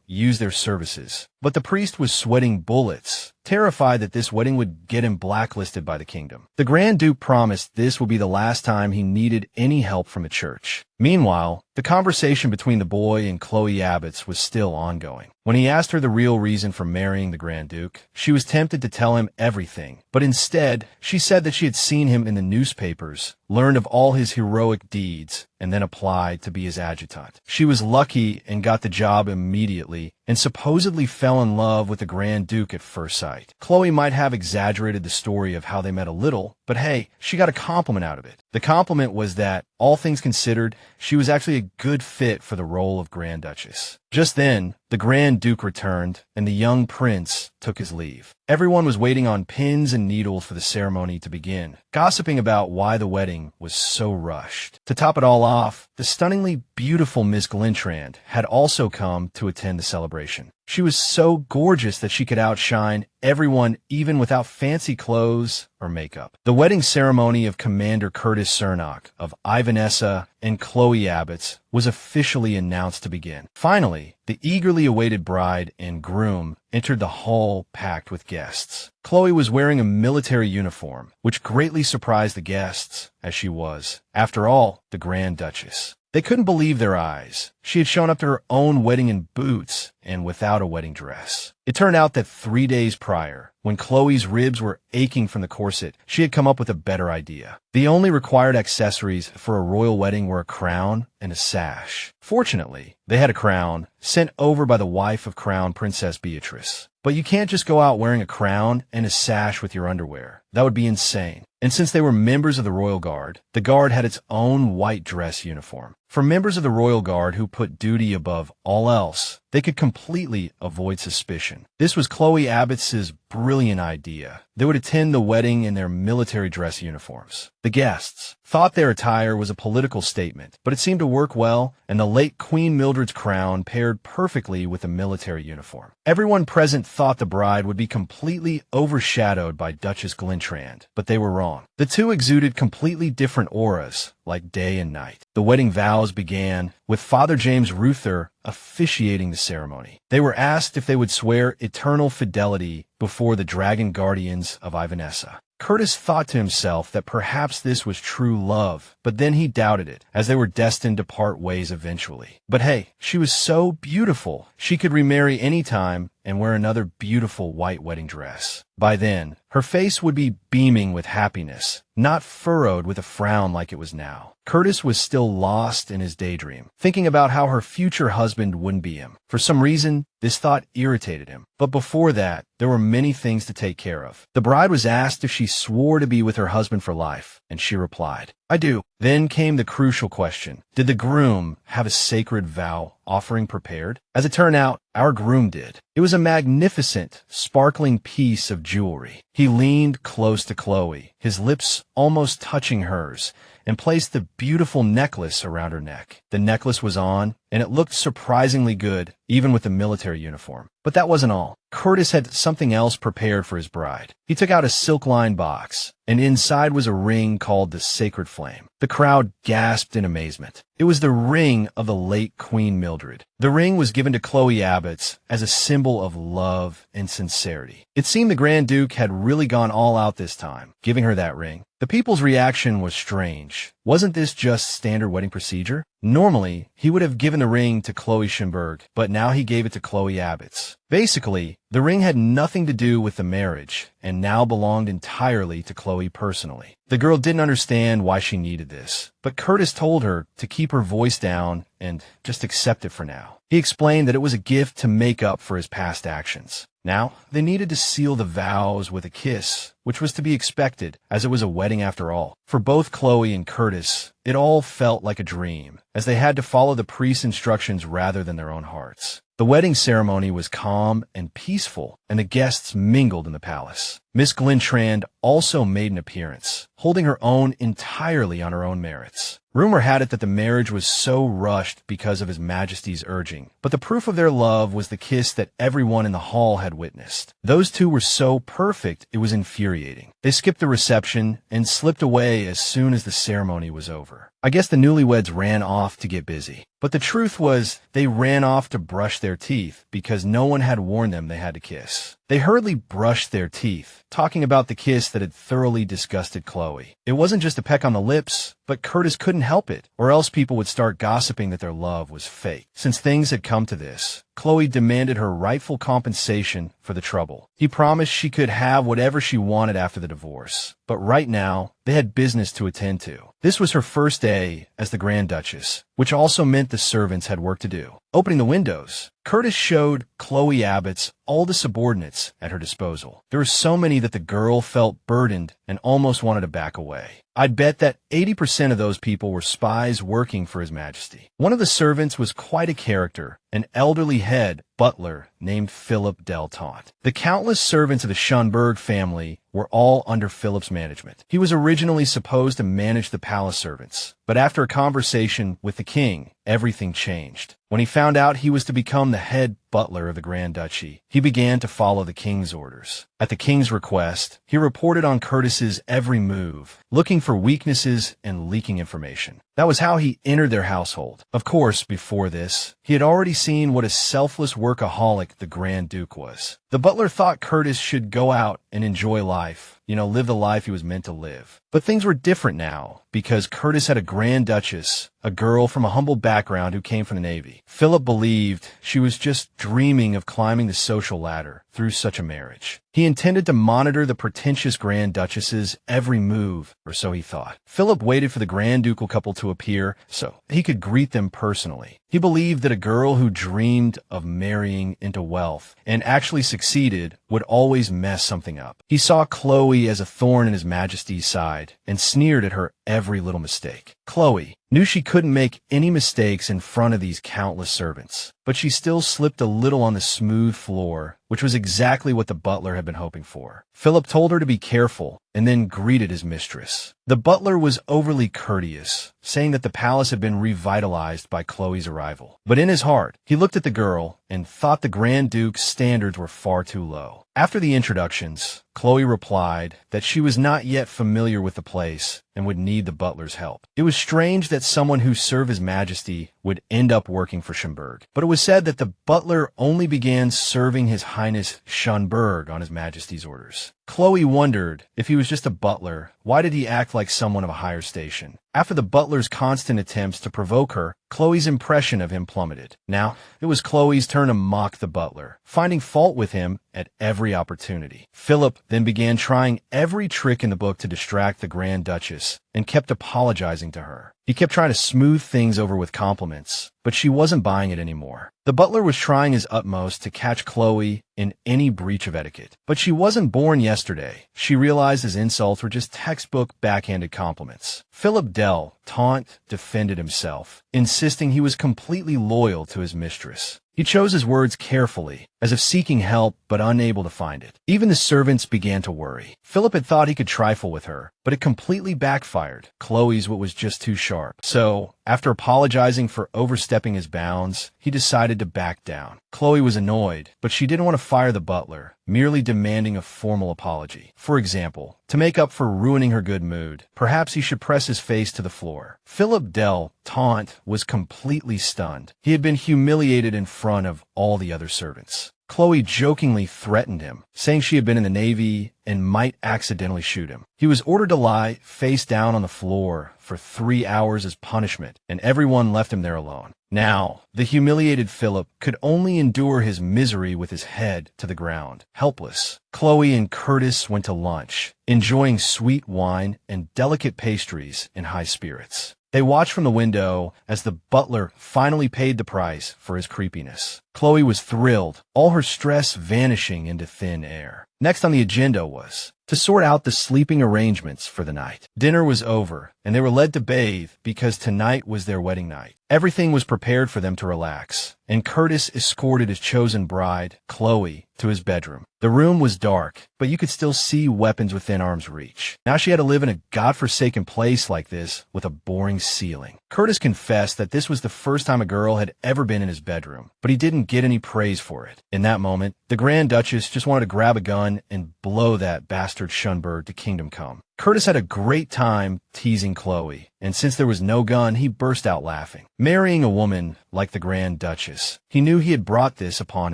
use their services. But the priest was sweating bullets, terrified that this wedding would get him blacklisted by the kingdom. The Grand Duke promised this would be the last time he needed any help from a church. Meanwhile, the conversation between the boy and Chloe Abvans was still ongoing. When he asked her the real reason for marrying the Grand Duke, she was tempted to tell him everything, but instead, she said that she had seen him in the newspapers, learned of all his heroic deeds, and then applied to be his adjutant. She was lucky and got the job immediately, and supposedly fell in love with the Grand Duke at first sight. Chloe might have exaggerated the story of how they met a little, but hey, she got a compliment out of it. The compliment was that, all things considered, she was actually a good fit for the role of Grand Duchess. Just then, the Grand Duke returned, and the young prince took his leave. Everyone was waiting on pins and needles for the ceremony to begin, gossiping about why the wedding was so rushed. To top it all off, the stunningly beautiful Miss Glentrand had also come to attend the celebration. She was so gorgeous that she could outshine everyone even without fancy clothes or makeup. The wedding ceremony of Commander Curtis Schoenberg of Ivanessa and Chloe Abvans was officially announced to begin. Finally, the eagerly awaited bride and groom entered the hall packed with guests. Chloe was wearing a military uniform, which greatly surprised the guests, as she was, after all, the Grand Duchess. They couldn't believe their eyes. She had shown up to her own wedding in boots and without a wedding dress. It turned out that 3 days prior, when Chloe's ribs were aching from the corset, she had come up with a better idea. The only required accessories for a royal wedding were a crown and a sash. Fortunately, they had a crown sent over by the wife of Crown Princess Beatrice. But you can't just go out wearing a crown and a sash with your underwear. That would be insane. And since they were members of the Royal Guard, the Guard had its own white dress uniform. For members of the Royal Guard who put duty above all else, they could completely avoid suspicion. This was Chloe Abvans's brilliant idea. They would attend the wedding in their military dress uniforms. The guests thought their attire was a political statement, but it seemed to work well, and the late Queen Mildred's crown paired perfectly with the military uniform. Everyone present thought the bride would be completely overshadowed by Duchess Glentrand, but they were wrong. The two exuded completely different auras, like day and night. The wedding vows began with Father James Ruther officiating the ceremony. They were asked if they would swear eternal fidelity before the dragon guardians of Ivanessa. Curtis thought to himself that perhaps this was true love, but then he doubted it, as they were destined to part ways eventually. But hey, she was so beautiful, she could remarry any time and wear another beautiful white wedding dress. By then, her face would be beaming with happiness, not furrowed with a frown like it was now. Curtis was still lost in his daydream, thinking about how her future husband wouldn't be him. For some reason, this thought irritated him. But before that, there were many things to take care of. The bride was asked if she swore to be with her husband for life, and she replied, "I do." Then came the crucial question. Did the groom have a sacred vow offering prepared? As it turned out, our groom did. It was a magnificent, sparkling piece of jewelry. He leaned close to Chloe, his lips almost touching hers, and placed the beautiful necklace around her neck. The necklace was on, and it looked surprisingly good, even with the military uniform. But that wasn't all. Curtis had something else prepared for his bride. He took out a silk-lined box, and inside was a ring called the Sacred Flame. The crowd gasped in amazement. It was the ring of the late Queen Mildred. The ring was given to Chloe Abvans as a symbol of love and sincerity. It seemed the Grand Duke had really gone all out this time, giving her that ring. The people's reaction was strange. Wasn't this just standard wedding procedure? Normally, he would have given the ring to Chloe Schoenberg, but now he gave it to Chloe Abvans. Basically, the ring had nothing to do with the marriage, and now belonged entirely to Chloe personally. The girl didn't understand why she needed this, but Curtis told her to keep her voice down and just accept it for now. He explained that it was a gift to make up for his past actions. Now, they needed to seal the vows with a kiss, which was to be expected, as it was a wedding after all. For both Chloe and Curtis, it all felt like a dream, as they had to follow the priest's instructions rather than their own hearts. The wedding ceremony was calm and peaceful, and the guests mingled in the palace. Miss Glentrand also made an appearance, holding her own entirely on her own merits. Rumor had it that the marriage was so rushed because of His Majesty's urging, but the proof of their love was the kiss that everyone in the hall had witnessed. Those two were so perfect, it was infuriating. They skipped the reception and slipped away as soon as the ceremony was over. I guess the newlyweds ran off to get busy. But the truth was, they ran off to brush their teeth because no one had warned them they had to kiss. They hurriedly brushed their teeth, talking about the kiss that had thoroughly disgusted Chloe. It wasn't just a peck on the lips, but Curtis couldn't help it, or else people would start gossiping that their love was fake. Since things had come to this, Chloe demanded her rightful compensation for the trouble. He promised she could have whatever she wanted after the divorce, but right now, they had business to attend to. This was her first day as the Grand Duchess, which also meant the servants had work to do. Opening the windows, Curtis showed Chloe Abvans all the subordinates at her disposal. There were so many that the girl felt burdened and almost wanted to back away. I'd bet that 80% of those people were spies working for His Majesty. One of the servants was quite a character, an elderly head butler named Philip Deltaunt. The countless servants of the Schoenberg family were all under Philip's management. He was originally supposed to manage the palace servants, but after a conversation with the king, everything changed. When he found out he was to become the head butler of the Grand Duchy, he began to follow the king's orders. At the king's request, he reported on Curtis's every move, looking for weaknesses and leaking information. That was how he entered their household. Of course, before this, he had already seen what a selfless workaholic the Grand Duke was. The butler thought Curtis should go out and enjoy life, live the life he was meant to live. But things were different now, because Curtis had a Grand Duchess, a girl from a humble background who came from the Navy. Philip believed she was just dreaming of climbing the social ladder through such a marriage. He intended to monitor the pretentious Grand Duchess's every move, or so he thought. Philip waited for the Grand Ducal couple to appear so he could greet them personally. He believed that a girl who dreamed of marrying into wealth and actually succeeded would always mess something up. He saw Chloe as a thorn in His Majesty's side and sneered at her every little mistake. Chloe knew she couldn't make any mistakes in front of these countless servants, but she still slipped a little on the smooth floor, which was exactly what the butler had been hoping for. Philip told her to be careful and then greeted his mistress. The butler was overly courteous, saying that the palace had been revitalized by Chloe's arrival. But in his heart, he looked at the girl and thought the Grand Duke's standards were far too low. After the introductions, Chloe replied that she was not yet familiar with the place and would need the butler's help. It was strange that someone who served His Majesty would end up working for Schoenberg, but it was said that the butler only began serving His Highness Schoenberg on His Majesty's orders. Chloe wondered if he was just a butler, why did he act like someone of a higher station? After the butler's constant attempts to provoke her, Chloe's impression of him plummeted. Now, it was Chloe's turn to mock the butler, finding fault with him at every opportunity. Philip then began trying every trick in the book to distract the Grand Duchess and kept apologizing to her. He kept trying to smooth things over with compliments, but she wasn't buying it anymore. The butler was trying his utmost to catch Chloe in any breach of etiquette. But she wasn't born yesterday. She realized his insults were just textbook backhanded compliments. Philip Deltaunt defended himself, insisting insisting he was completely loyal to his mistress. He chose his words carefully, as if seeking help but unable to find it. Even the servants began to worry. Philip had thought he could trifle with her, but it completely backfired. Chloe's what was just too sharp. So, after apologizing for overstepping his bounds, he decided to back down. Chloe was annoyed, but she didn't want to fire the butler, merely demanding a formal apology. For example, to make up for ruining her good mood, perhaps he should press his face to the floor. Philip Del Taunt was completely stunned. He had been humiliated in front of all the other servants. Chloe jokingly threatened him, saying she had been in the Navy and might accidentally shoot him. He was ordered to lie face down on the floor for 3 hours as punishment, and everyone left him there alone. Now, the humiliated Philip could only endure his misery with his head to the ground, helpless. Chloe and Curtis went to lunch, enjoying sweet wine and delicate pastries in high spirits. They watched from the window as the butler finally paid the price for his creepiness. Chloe was thrilled, all her stress vanishing into thin air. Next on the agenda was to sort out the sleeping arrangements for the night. Dinner was over, and they were led to bathe because tonight was their wedding night. Everything was prepared for them to relax, and Curtis escorted his chosen bride, Chloe, to his bedroom. The room was dark, but you could still see weapons within arm's reach. Now she had to live in a godforsaken place like this with a boring ceiling. Curtis confessed that this was the first time a girl had ever been in his bedroom, but he didn't get any praise for it. In that moment, the Grand Duchess just wanted to grab a gun and blow that bastard Schoenberg to kingdom come. Curtis had a great time teasing Chloe, and since there was no gun, he burst out laughing. Marrying a woman like the Grand Duchess, he knew he had brought this upon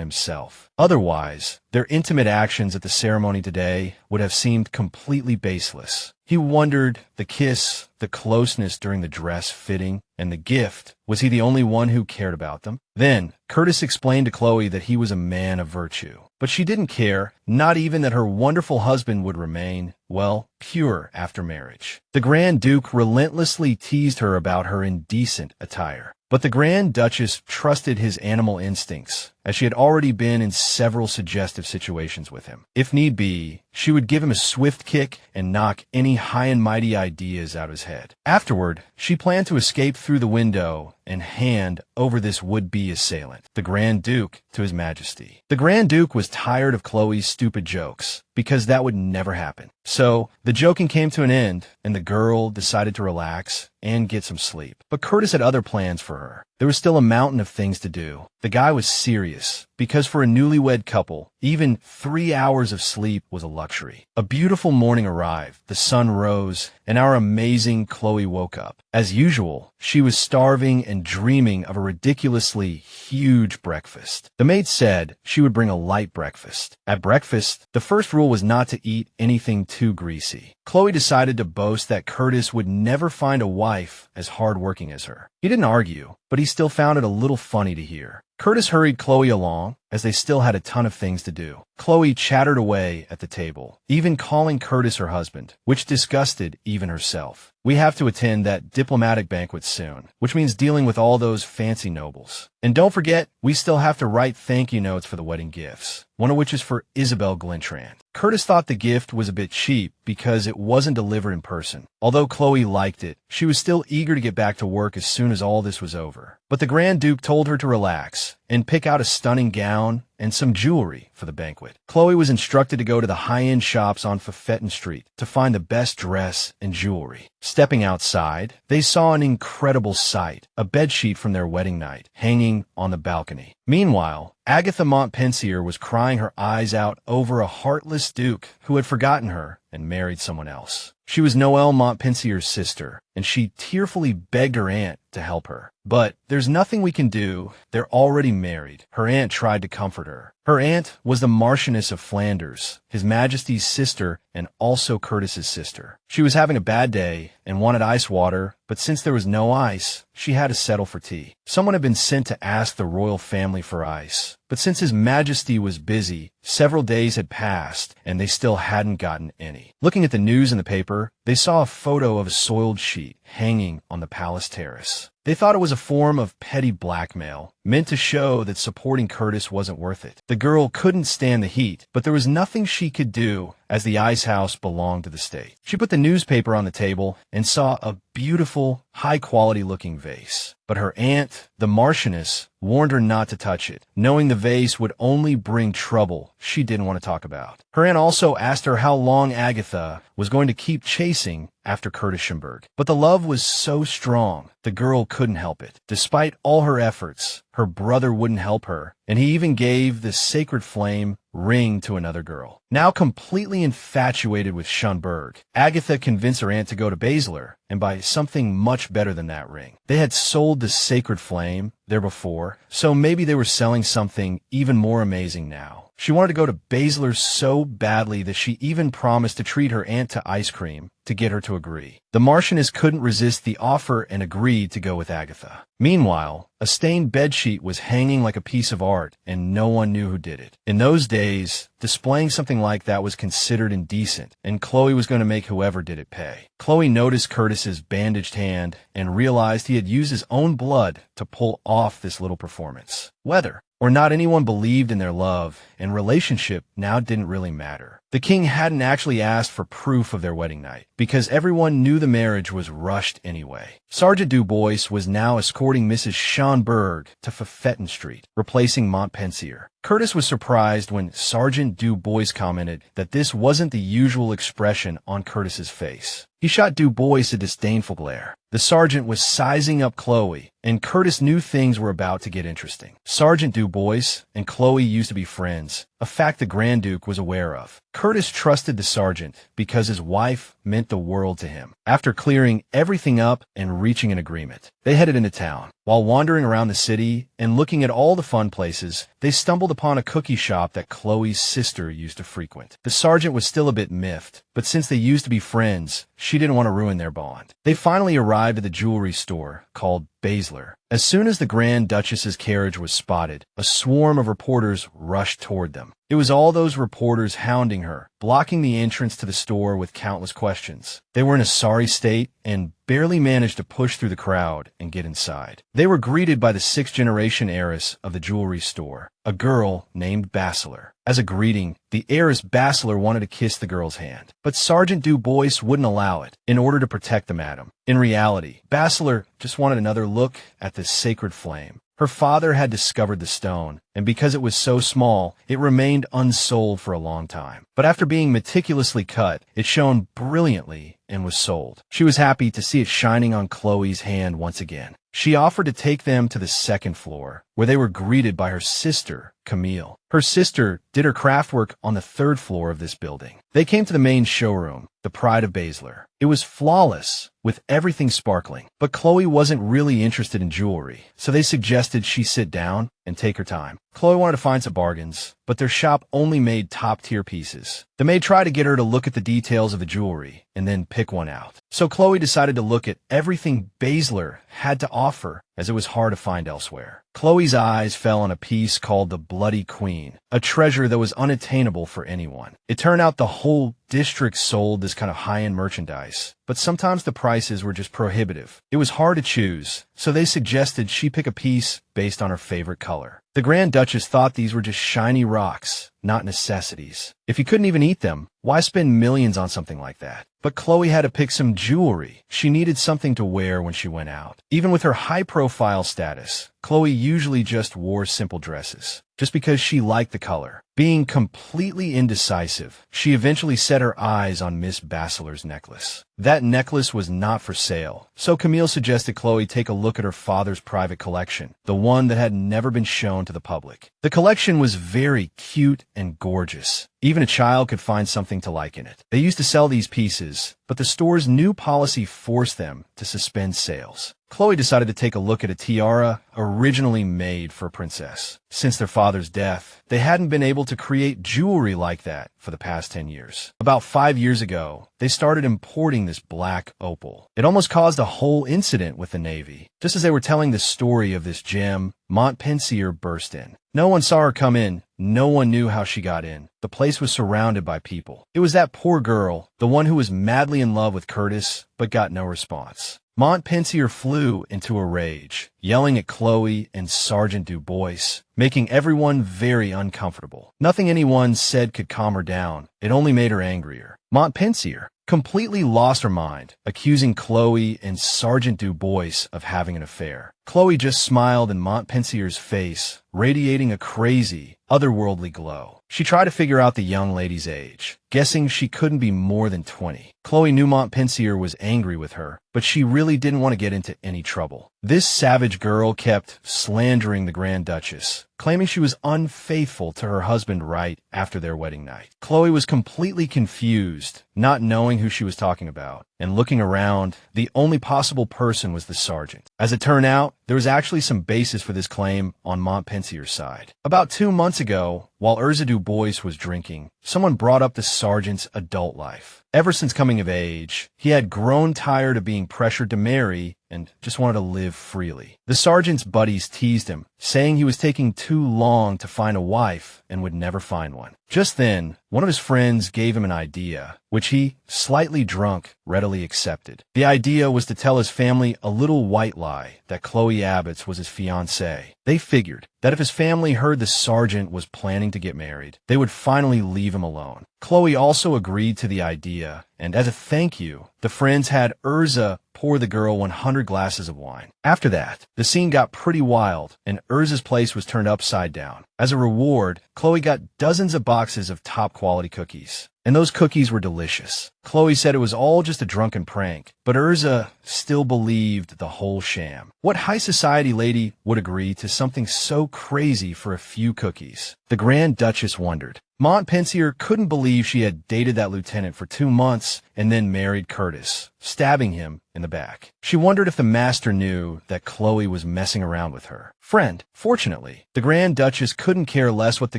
himself. Otherwise, their intimate actions at the ceremony today would have seemed completely baseless. He wondered, the kiss, the closeness during the dress fitting, and the gift, was he the only one who cared about them? Then, Curtis explained to Chloe that he was a man of virtue. But she didn't care, not even that her wonderful husband would remain, well, pure after marriage. The Grand Duke relentlessly teased her about her indecent attire. But the Grand Duchess trusted his animal instincts, as she had already been in several suggestive situations with him. If need be, she would give him a swift kick and knock any high and mighty ideas out of his head. Afterward, she planned to escape through the window and hand over this would-be assailant, the Grand Duke, to His Majesty. The Grand Duke was tired of Chloe's stupid jokes, because that would never happen. So, the joking came to an end, and the girl decided to relax and get some sleep. But Curtis had other plans for her. There was still a mountain of things to do. The guy was serious, because for a newlywed couple, even 3 hours of sleep was a luxury. A beautiful morning arrived, the sun rose, and our amazing Chloe woke up. As usual, she was starving and dreaming of a ridiculously huge breakfast. The maid said she would bring a light breakfast. At breakfast, the first rule was not to eat anything too greasy. Chloe decided to boast that Curtis would never find a wife as hardworking as her. He didn't argue, but he still found it a little funny to hear. Curtis hurried Chloe along, as they still had a ton of things to do. Chloe chattered away at the table, even calling Curtis her husband, which disgusted even herself. We have to attend that diplomatic banquet soon, which means dealing with all those fancy nobles. And don't forget, we still have to write thank you notes for the wedding gifts, one of which is for Isabel Glentrand. Curtis thought the gift was a bit cheap because it wasn't delivered in person. Although Chloe liked it, she was still eager to get back to work as soon as all this was over. But the Grand Duke told her to relax and pick out a stunning gown and some jewelry for the banquet. Chloe was instructed to go to the high-end shops on Fafetin Street to find the best dress and jewelry. Stepping outside, they saw an incredible sight, a bedsheet from their wedding night, hanging on the balcony. Meanwhile, Agatha Montpensier was crying her eyes out over a heartless duke who had forgotten her and married someone else. She was Noelle Montpensier's sister, and she tearfully begged her aunt to help her. But there's nothing we can do. They're already married. Her aunt tried to comfort her. Her aunt was the Marchioness of Flanders, His Majesty's sister and also Curtis's sister. She was having a bad day and wanted ice water, but since there was no ice, she had to settle for tea. Someone had been sent to ask the royal family for ice, but since His Majesty was busy, several days had passed and they still hadn't gotten any. Looking at the news in the paper, they saw a photo of a soiled sheet hanging on the palace terrace. They thought it was a form of petty blackmail, meant to show that supporting Curtis wasn't worth it. The girl couldn't stand the heat, but there was nothing she could do as the ice house belonged to the state. She put the newspaper on the table and saw a beautiful, high-quality looking vase. but her aunt, the Marchioness, warned her not to touch it, knowing the vase would only bring trouble she didn't want to talk about. Her aunt also asked her how long Agatha was going to keep chasing after Curtis Schoenberg. But the love was so strong, the girl couldn't help it. Despite all her efforts, her brother wouldn't help her, and he even gave the sacred flame ring to another girl. Now completely infatuated with Schoenberg, Agatha convinced her aunt to go to Basler and buy something much better than that ring. They had sold the sacred flame there before, so maybe they were selling something even more amazing now. She wanted to go to Basler so badly that she even promised to treat her aunt to ice cream to get her to agree. The Marchioness couldn't resist the offer and agreed to go with Agatha. Meanwhile, a stained bedsheet was hanging like a piece of art, and no one knew who did it. In those days, displaying something like that was considered indecent, and Chloe was going to make whoever did it pay. Chloe noticed Curtis's bandaged hand and realized he had used his own blood to pull off this little performance. Whether or not anyone believed in their love and relationship now didn't really matter. The king hadn't actually asked for proof of their wedding night, because everyone knew the marriage was rushed anyway. Sergeant Dubois was now escorting Mrs. Schoenberg to Feffetten Street, replacing Montpensier. Curtis was surprised when Sergeant Dubois commented that this wasn't the usual expression on Curtis's face. He shot Dubois a disdainful glare. The sergeant was sizing up Chloe, and Curtis knew things were about to get interesting. Sergeant Dubois and Chloe used to be friends, a fact the Grand Duke was aware of. Curtis trusted the sergeant because his wife meant the world to him. After clearing everything up and reaching an agreement, they headed into town. While wandering around the city and looking at all the fun places, they stumbled upon a cookie shop that Chloe's sister used to frequent. The sergeant was still a bit miffed, but since they used to be friends, she didn't want to ruin their bond. They finally arrived at the jewelry store called Basler. As soon as the Grand Duchess's carriage was spotted, a swarm of reporters rushed toward them. It was all those reporters hounding her, blocking the entrance to the store with countless questions. They were in a sorry state and barely managed to push through the crowd and get inside. They were greeted by the sixth-generation heiress of the jewelry store, a girl named Basler. As a greeting, the heiress Basler wanted to kiss the girl's hand, but Sergeant Dubois wouldn't allow it in order to protect the madam. In reality, Basler just wanted another look at this sacred flame. Her father had discovered the stone, and because it was so small, it remained unsold for a long time. But after being meticulously cut, it shone brilliantly and was sold. She was happy to see it shining on Chloe's hand once again. She offered to take them to the second floor, where they were greeted by her sister, Camille. Her sister did her craft work on the third floor of this building. They came to the main showroom, the pride of Basler. It was flawless, with everything sparkling. But Chloe wasn't really interested in jewelry, so they suggested she sit down and take her time. Chloe wanted to find some bargains, but their shop only made top-tier pieces. The maid tried to get her to look at the details of the jewelry and then pick one out. So Chloe decided to look at everything Basler had to offer, as it was hard to find elsewhere. Chloe's eyes fell on a piece called the Bloody Queen, a treasure that was unattainable for anyone. It turned out the whole district sold this kind of high-end merchandise, but sometimes the prices were just prohibitive. It was hard to choose, so they suggested she pick a piece based on her favorite color. The Grand Duchess thought these were just shiny rocks, not necessities. If you couldn't even eat them, why spend millions on something like that? But Chloe had to pick some jewelry. She needed something to wear when she went out. Even with her high-profile status, Chloe usually just wore simple dresses, just because she liked the color. Being completely indecisive, she eventually set her eyes on Miss Basler's necklace. That necklace was not for sale, so Camille suggested Chloe take a look at her father's private collection, the one that had never been shown to the public. The collection was very cute and gorgeous. Even a child could find something to like in it. They used to sell these pieces, but the store's new policy forced them to suspend sales. Chloe decided to take a look at a tiara originally made for a princess. Since their father's death, they hadn't been able to create jewelry like that for the past 10 years. About 5 years ago, they started importing this black opal. It almost caused a whole incident with the Navy. Just as they were telling the story of this gem, Montpensier burst in. No one saw her come in. No one knew how she got in. The place was surrounded by people. It was that poor girl, the one who was madly in love with Curtis, but got no response. Montpensier flew into a rage, yelling at Chloe and Sergeant Dubois, making everyone very uncomfortable. Nothing anyone said could calm her down. It only made her angrier. Montpensier completely lost her mind, accusing Chloe and Sergeant Dubois of having an affair. Chloe just smiled in Montpensier's face, radiating a crazy, otherworldly glow. She tried to figure out the young lady's age, guessing she couldn't be more than 20. Chloe knew Montpensier was angry with her, but she really didn't want to get into any trouble. This savage girl kept slandering the Grand Duchess, claiming she was unfaithful to her husband right after their wedding night. Chloe was completely confused, not knowing who she was talking about, and looking around, the only possible person was the sergeant. As it turned out, there was actually some basis for this claim on Montpensier's side. About 2 months ago, while Urza Dubois was drinking, someone brought up the sergeant's adult life. Ever since coming of age, he had grown tired of being pressured to marry and just wanted to live freely. The sergeant's buddies teased him, saying he was taking too long to find a wife and would never find one. Just then, one of his friends gave him an idea, which he, slightly drunk, readily accepted. The idea was to tell his family a little white lie that Chloe Abvans was his fiancée. They figured that if his family heard the sergeant was planning to get married, they would finally leave him alone. Chloe also agreed to the idea, and as a thank you, the friends had Urza pour the girl 100 glasses of wine. After that, the scene got pretty wild, and Urza's place was turned upside down. As a reward, Chloe got dozens of boxes of top-quality cookies. And those cookies were delicious. Chloe said it was all just a drunken prank, but Urza still believed the whole sham. What high society lady would agree to something so crazy for a few cookies? The Grand Duchess wondered. Montpensier couldn't believe she had dated that lieutenant for 2 months and then married Curtis, stabbing him in the back. She wondered if the master knew that Chloe was messing around with her friend. Fortunately, the Grand Duchess couldn't care less what the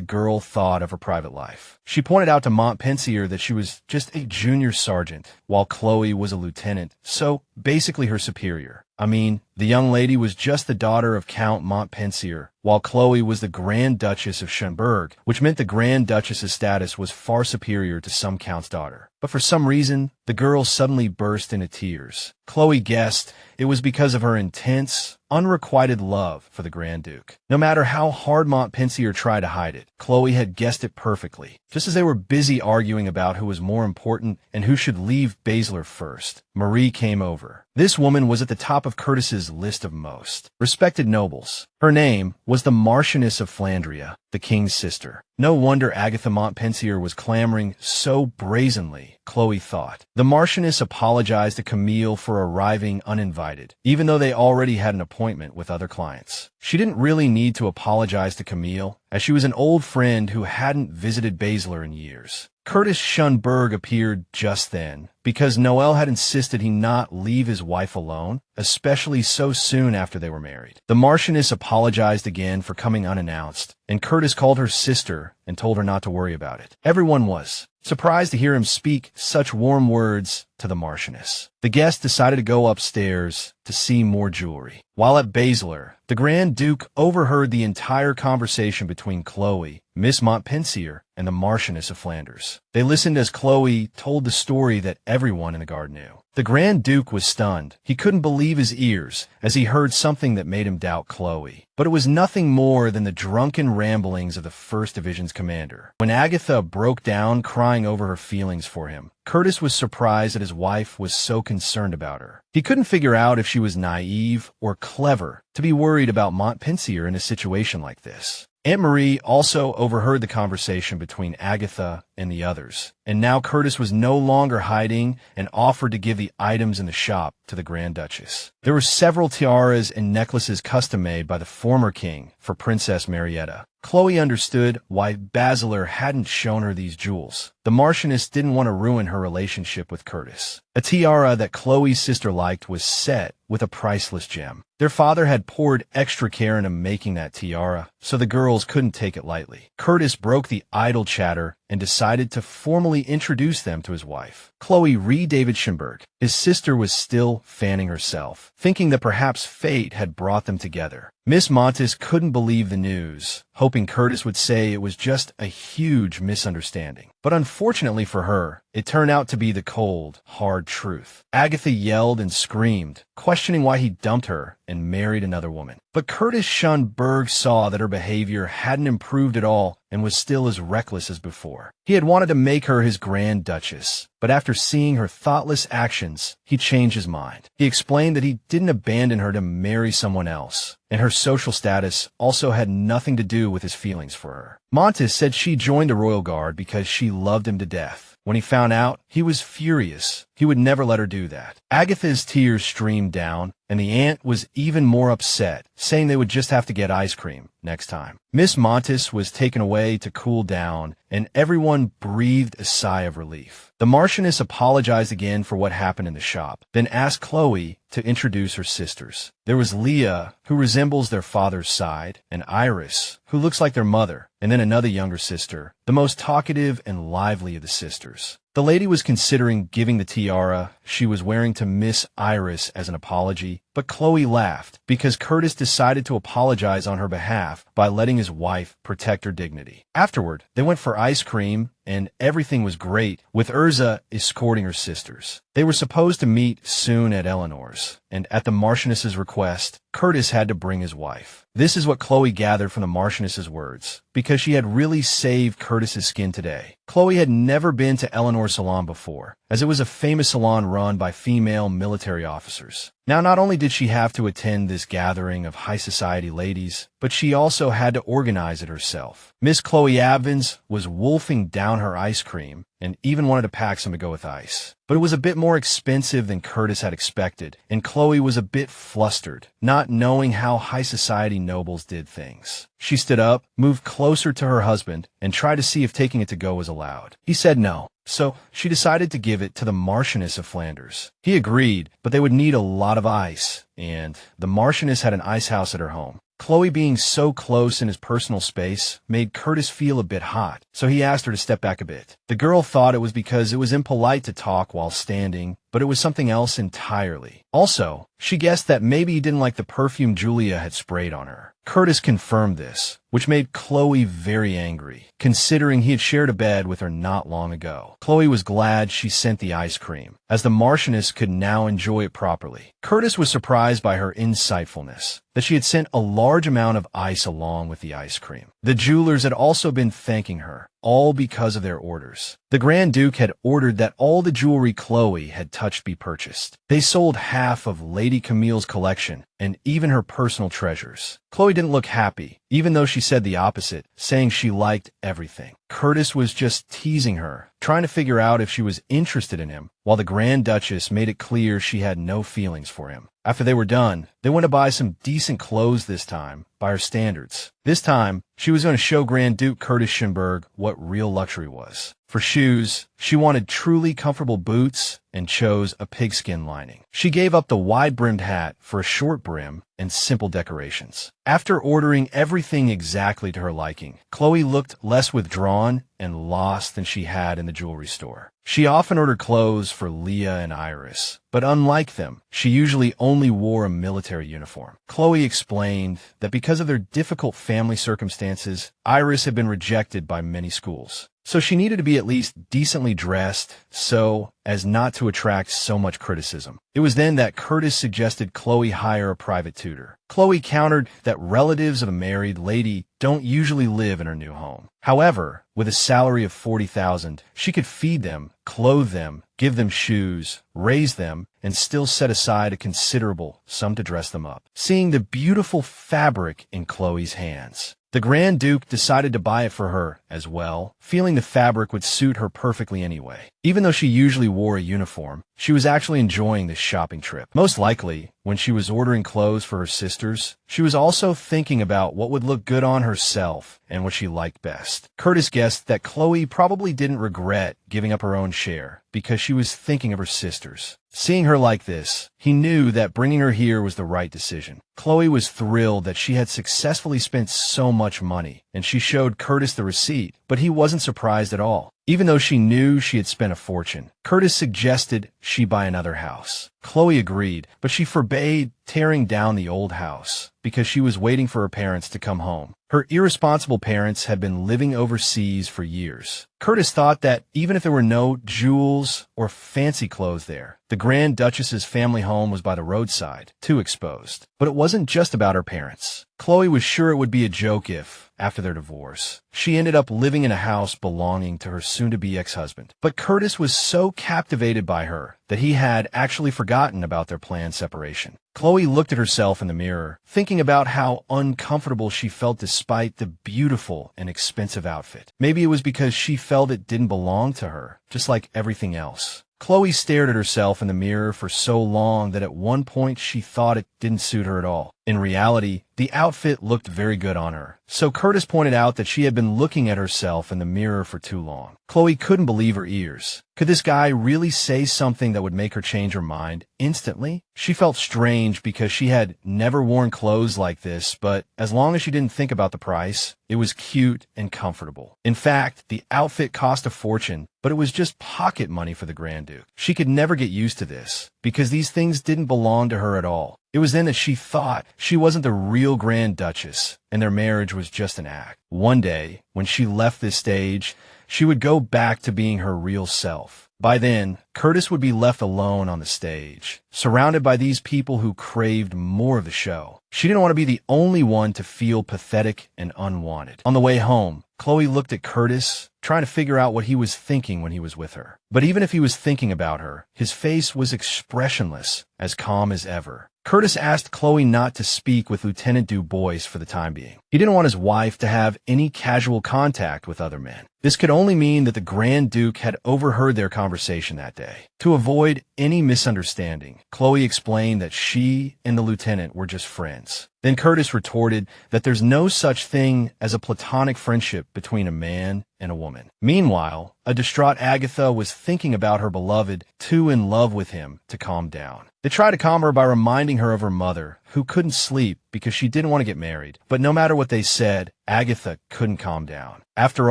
girl thought of her private life. She pointed out to Montpensier that she was just a junior sergeant, while Chloe was a lieutenant, so basically her superior. I mean, the young lady was just the daughter of Count Montpensier, while Chloe was the Grand Duchess of Schoenberg, which meant the Grand Duchess's status was far superior to some count's daughter. But for some reason, the girl suddenly burst into tears. Chloe guessed it was because of her intense, unrequited love for the Grand Duke. No matter how hard Montpensier tried to hide it, Chloe had guessed it perfectly. Just as they were busy arguing about who was more important and who should leave Basler first, Marie came over. This woman was at the top of Curtis's list of most respected nobles. Her name was the Marchioness of Flandria, the king's sister. No wonder Agatha Montpensier was clamoring so brazenly, Chloe thought. The Marchioness apologized to Camille for arriving uninvited, even though they already had an appointment with other clients. She didn't really need to apologize to Camille, as she was an old friend who hadn't visited Basler in years. Curtis Schoenberg appeared just then, because Noel had insisted he not leave his wife alone, especially so soon after they were married. The Marchioness apologized again for coming unannounced, and Curtis called her sister and told her not to worry about it. Everyone was surprised to hear him speak such warm words to the Marchioness. The guests decided to go upstairs to see more jewelry. While at Basler, the Grand Duke overheard the entire conversation between Chloe, Miss Montpensier, and the Marchioness of Flanders. They listened as Chloe told the story that everyone in the guard knew. The Grand Duke was stunned. He couldn't believe his ears as he heard something that made him doubt Chloe. But it was nothing more than the drunken ramblings of the 1st Division's commander. When Agatha broke down crying over her feelings for him, Curtis was surprised that his wife was so concerned about her. He couldn't figure out if she was naive or clever to be worried about Montpensier in a situation like this. Aunt Marie also overheard the conversation between Agatha and the others, and now Curtis was no longer hiding and offered to give the items in the shop to the Grand Duchess. There were several tiaras and necklaces custom-made by the former king for Princess Marietta. Chloe understood why Basler hadn't shown her these jewels. The Marchioness didn't want to ruin her relationship with Curtis. A tiara that Chloe's sister liked was set with a priceless gem. Their father had poured extra care into making that tiara, so the girls couldn't take it lightly. Curtis broke the idle chatter and decided to formally introduce them to his wife, Chloe David Schoenberg. His sister was still fanning herself, thinking that perhaps fate had brought them together. Miss Montes couldn't believe the news, hoping Curtis would say it was just a huge misunderstanding. But unfortunately for her, it turned out to be the cold, hard truth. Agatha yelled and screamed, questioning why he dumped her and married another woman. But Curtis Schoenberg saw that her behavior hadn't improved at all and was still as reckless as before. He had wanted to make her his Grand Duchess, but after seeing her thoughtless actions, he changed his mind. He explained that he didn't abandon her to marry someone else, and her social status also had nothing to do with his feelings for her. Montes said she joined the Royal Guard because she loved him to death. When he found out, he was furious. He would never let her do that. Agatha's tears streamed down, and the aunt was even more upset, saying they would just have to get ice cream next time. Miss Montes was taken away to cool down, and everyone breathed a sigh of relief. The Marchioness apologized again for what happened in the shop, then asked Chloe to introduce her sisters. There was Leah, who resembles their father's side, and Iris, who looks like their mother, and then another younger sister, the most talkative and lively of the sisters. The lady was considering giving the tiara she was wearing to Miss Iris as an apology, but Chloe laughed because Curtis decided to apologize on her behalf by letting his wife protect her dignity. Afterward, they went for ice cream, and everything was great, with Urza escorting her sisters. They were supposed to meet soon at Eleanor's, and at the Marchioness's request, Curtis had to bring his wife. This is what Chloe gathered from the Marchioness's words, because she had really saved Curtis's skin today. Chloe had never been to Eleanor's salon before, as it was a famous salon run by female military officers. Now, not only did she have to attend this gathering of high society ladies, but she also had to organize it herself. Miss Chloe Abvans was wolfing down her ice cream and even wanted to pack some to go with ice. But it was a bit more expensive than Curtis had expected, and Chloe was a bit flustered, not knowing how high society nobles did things. She stood up, moved closer to her husband, and tried to see if taking it to go was allowed. He said no, so she decided to give it to the Marchioness of Flanders. He agreed, but they would need a lot of ice, and the Marchioness had an ice house at her home. Chloe being so close in his personal space made Curtis feel a bit hot, so he asked her to step back a bit. The girl thought it was because it was impolite to talk while standing, but it was something else entirely. Also, she guessed that maybe he didn't like the perfume Julia had sprayed on her. Curtis confirmed this, which made Chloe very angry, considering he had shared a bed with her not long ago. Chloe was glad she sent the ice cream, as the Marchioness could now enjoy it properly. Curtis was surprised by her insightfulness, that she had sent a large amount of ice along with the ice cream. The jewelers had also been thanking her, all because of their orders. The Grand Duke had ordered that all the jewelry Chloe had touched be purchased. They sold half of Lady Camille's collection and even her personal treasures. Chloe didn't look happy, even though she said the opposite, saying she liked everything. Curtis was just teasing her, trying to figure out if she was interested in him, while the Grand Duchess made it clear she had no feelings for him. After they were done, they went to buy some decent clothes this time, by her standards. This time, she was going to show Grand Duke Curtis Schoenberg what real luxury was. For shoes, she wanted truly comfortable boots and chose a pigskin lining. She gave up the wide-brimmed hat for a short brim and simple decorations. After ordering everything exactly to her liking, Chloe looked less withdrawn and lost than she had in the jewelry store. She often ordered clothes for Leah and Iris, but unlike them, she usually only wore a military uniform. Chloe explained that because of their difficult family circumstances, Iris had been rejected by many schools. So she needed to be at least decently dressed so as not to attract so much criticism. It was then that Curtis suggested Chloe hire a private tutor. Chloe countered that relatives of a married lady don't usually live in her new home. However, with a salary of $40,000, she could feed them, clothe them, give them shoes, raise them, and still set aside a considerable sum to dress them up. Seeing the beautiful fabric in Chloe's hands, the Grand Duke decided to buy it for her as well, feeling the fabric would suit her perfectly anyway. Even though she usually wore a uniform, she was actually enjoying this shopping trip. Most likely, when she was ordering clothes for her sisters, she was also thinking about what would look good on herself and what she liked best. Curtis guessed that Chloe probably didn't regret giving up her own share because she was thinking of her sisters. Seeing her like this, he knew that bringing her here was the right decision. Chloe was thrilled that she had successfully spent so much money, and she showed Curtis the receipt, but he wasn't surprised at all. Even though she knew she had spent a fortune, Curtis suggested she buy another house. Chloe agreed, but she forbade tearing down the old house because she was waiting for her parents to come home. Her irresponsible parents had been living overseas for years. Curtis thought that even if there were no jewels or fancy clothes there, the Grand Duchess's family home was by the roadside, too exposed. But it wasn't just about her parents. Chloe was sure it would be a joke if, after their divorce, she ended up living in a house belonging to her soon-to-be ex-husband. But Curtis was so captivated by her that he had actually forgotten about their planned separation. Chloe looked at herself in the mirror, thinking about how uncomfortable she felt despite the beautiful and expensive outfit. Maybe it was because she felt it didn't belong to her, just like everything else. Chloe stared at herself in the mirror for so long that at one point she thought it didn't suit her at all. In reality, the outfit looked very good on her, so Curtis pointed out that she had been looking at herself in the mirror for too long. Chloe couldn't believe her ears. Could this guy really say something that would make her change her mind instantly? She felt strange because she had never worn clothes like this, but as long as she didn't think about the price, it was cute and comfortable. In fact, the outfit cost a fortune, but it was just pocket money for the Grand Duke. She could never get used to this, because these things didn't belong to her at all. It was then that she thought she wasn't the real Grand Duchess, and their marriage was just an act. One day, when she left this stage, she would go back to being her real self. By then, Curtis would be left alone on the stage, surrounded by these people who craved more of the show. She didn't want to be the only one to feel pathetic and unwanted. On the way home, Chloe looked at Curtis, trying to figure out what he was thinking when he was with her. But even if he was thinking about her, his face was expressionless, as calm as ever. Curtis asked Chloe not to speak with Lieutenant Du Bois for the time being. He didn't want his wife to have any casual contact with other men. This could only mean that the Grand Duke had overheard their conversation that day. To avoid any misunderstanding, Chloe explained that she and the lieutenant were just friends. Then Curtis retorted that there's no such thing as a platonic friendship between a man and a woman. Meanwhile, a distraught Agatha was thinking about her beloved, too in love with him, to calm down. They tried to calm her by reminding her of her mother, who couldn't sleep because she didn't want to get married. But no matter what they said, Agatha couldn't calm down. After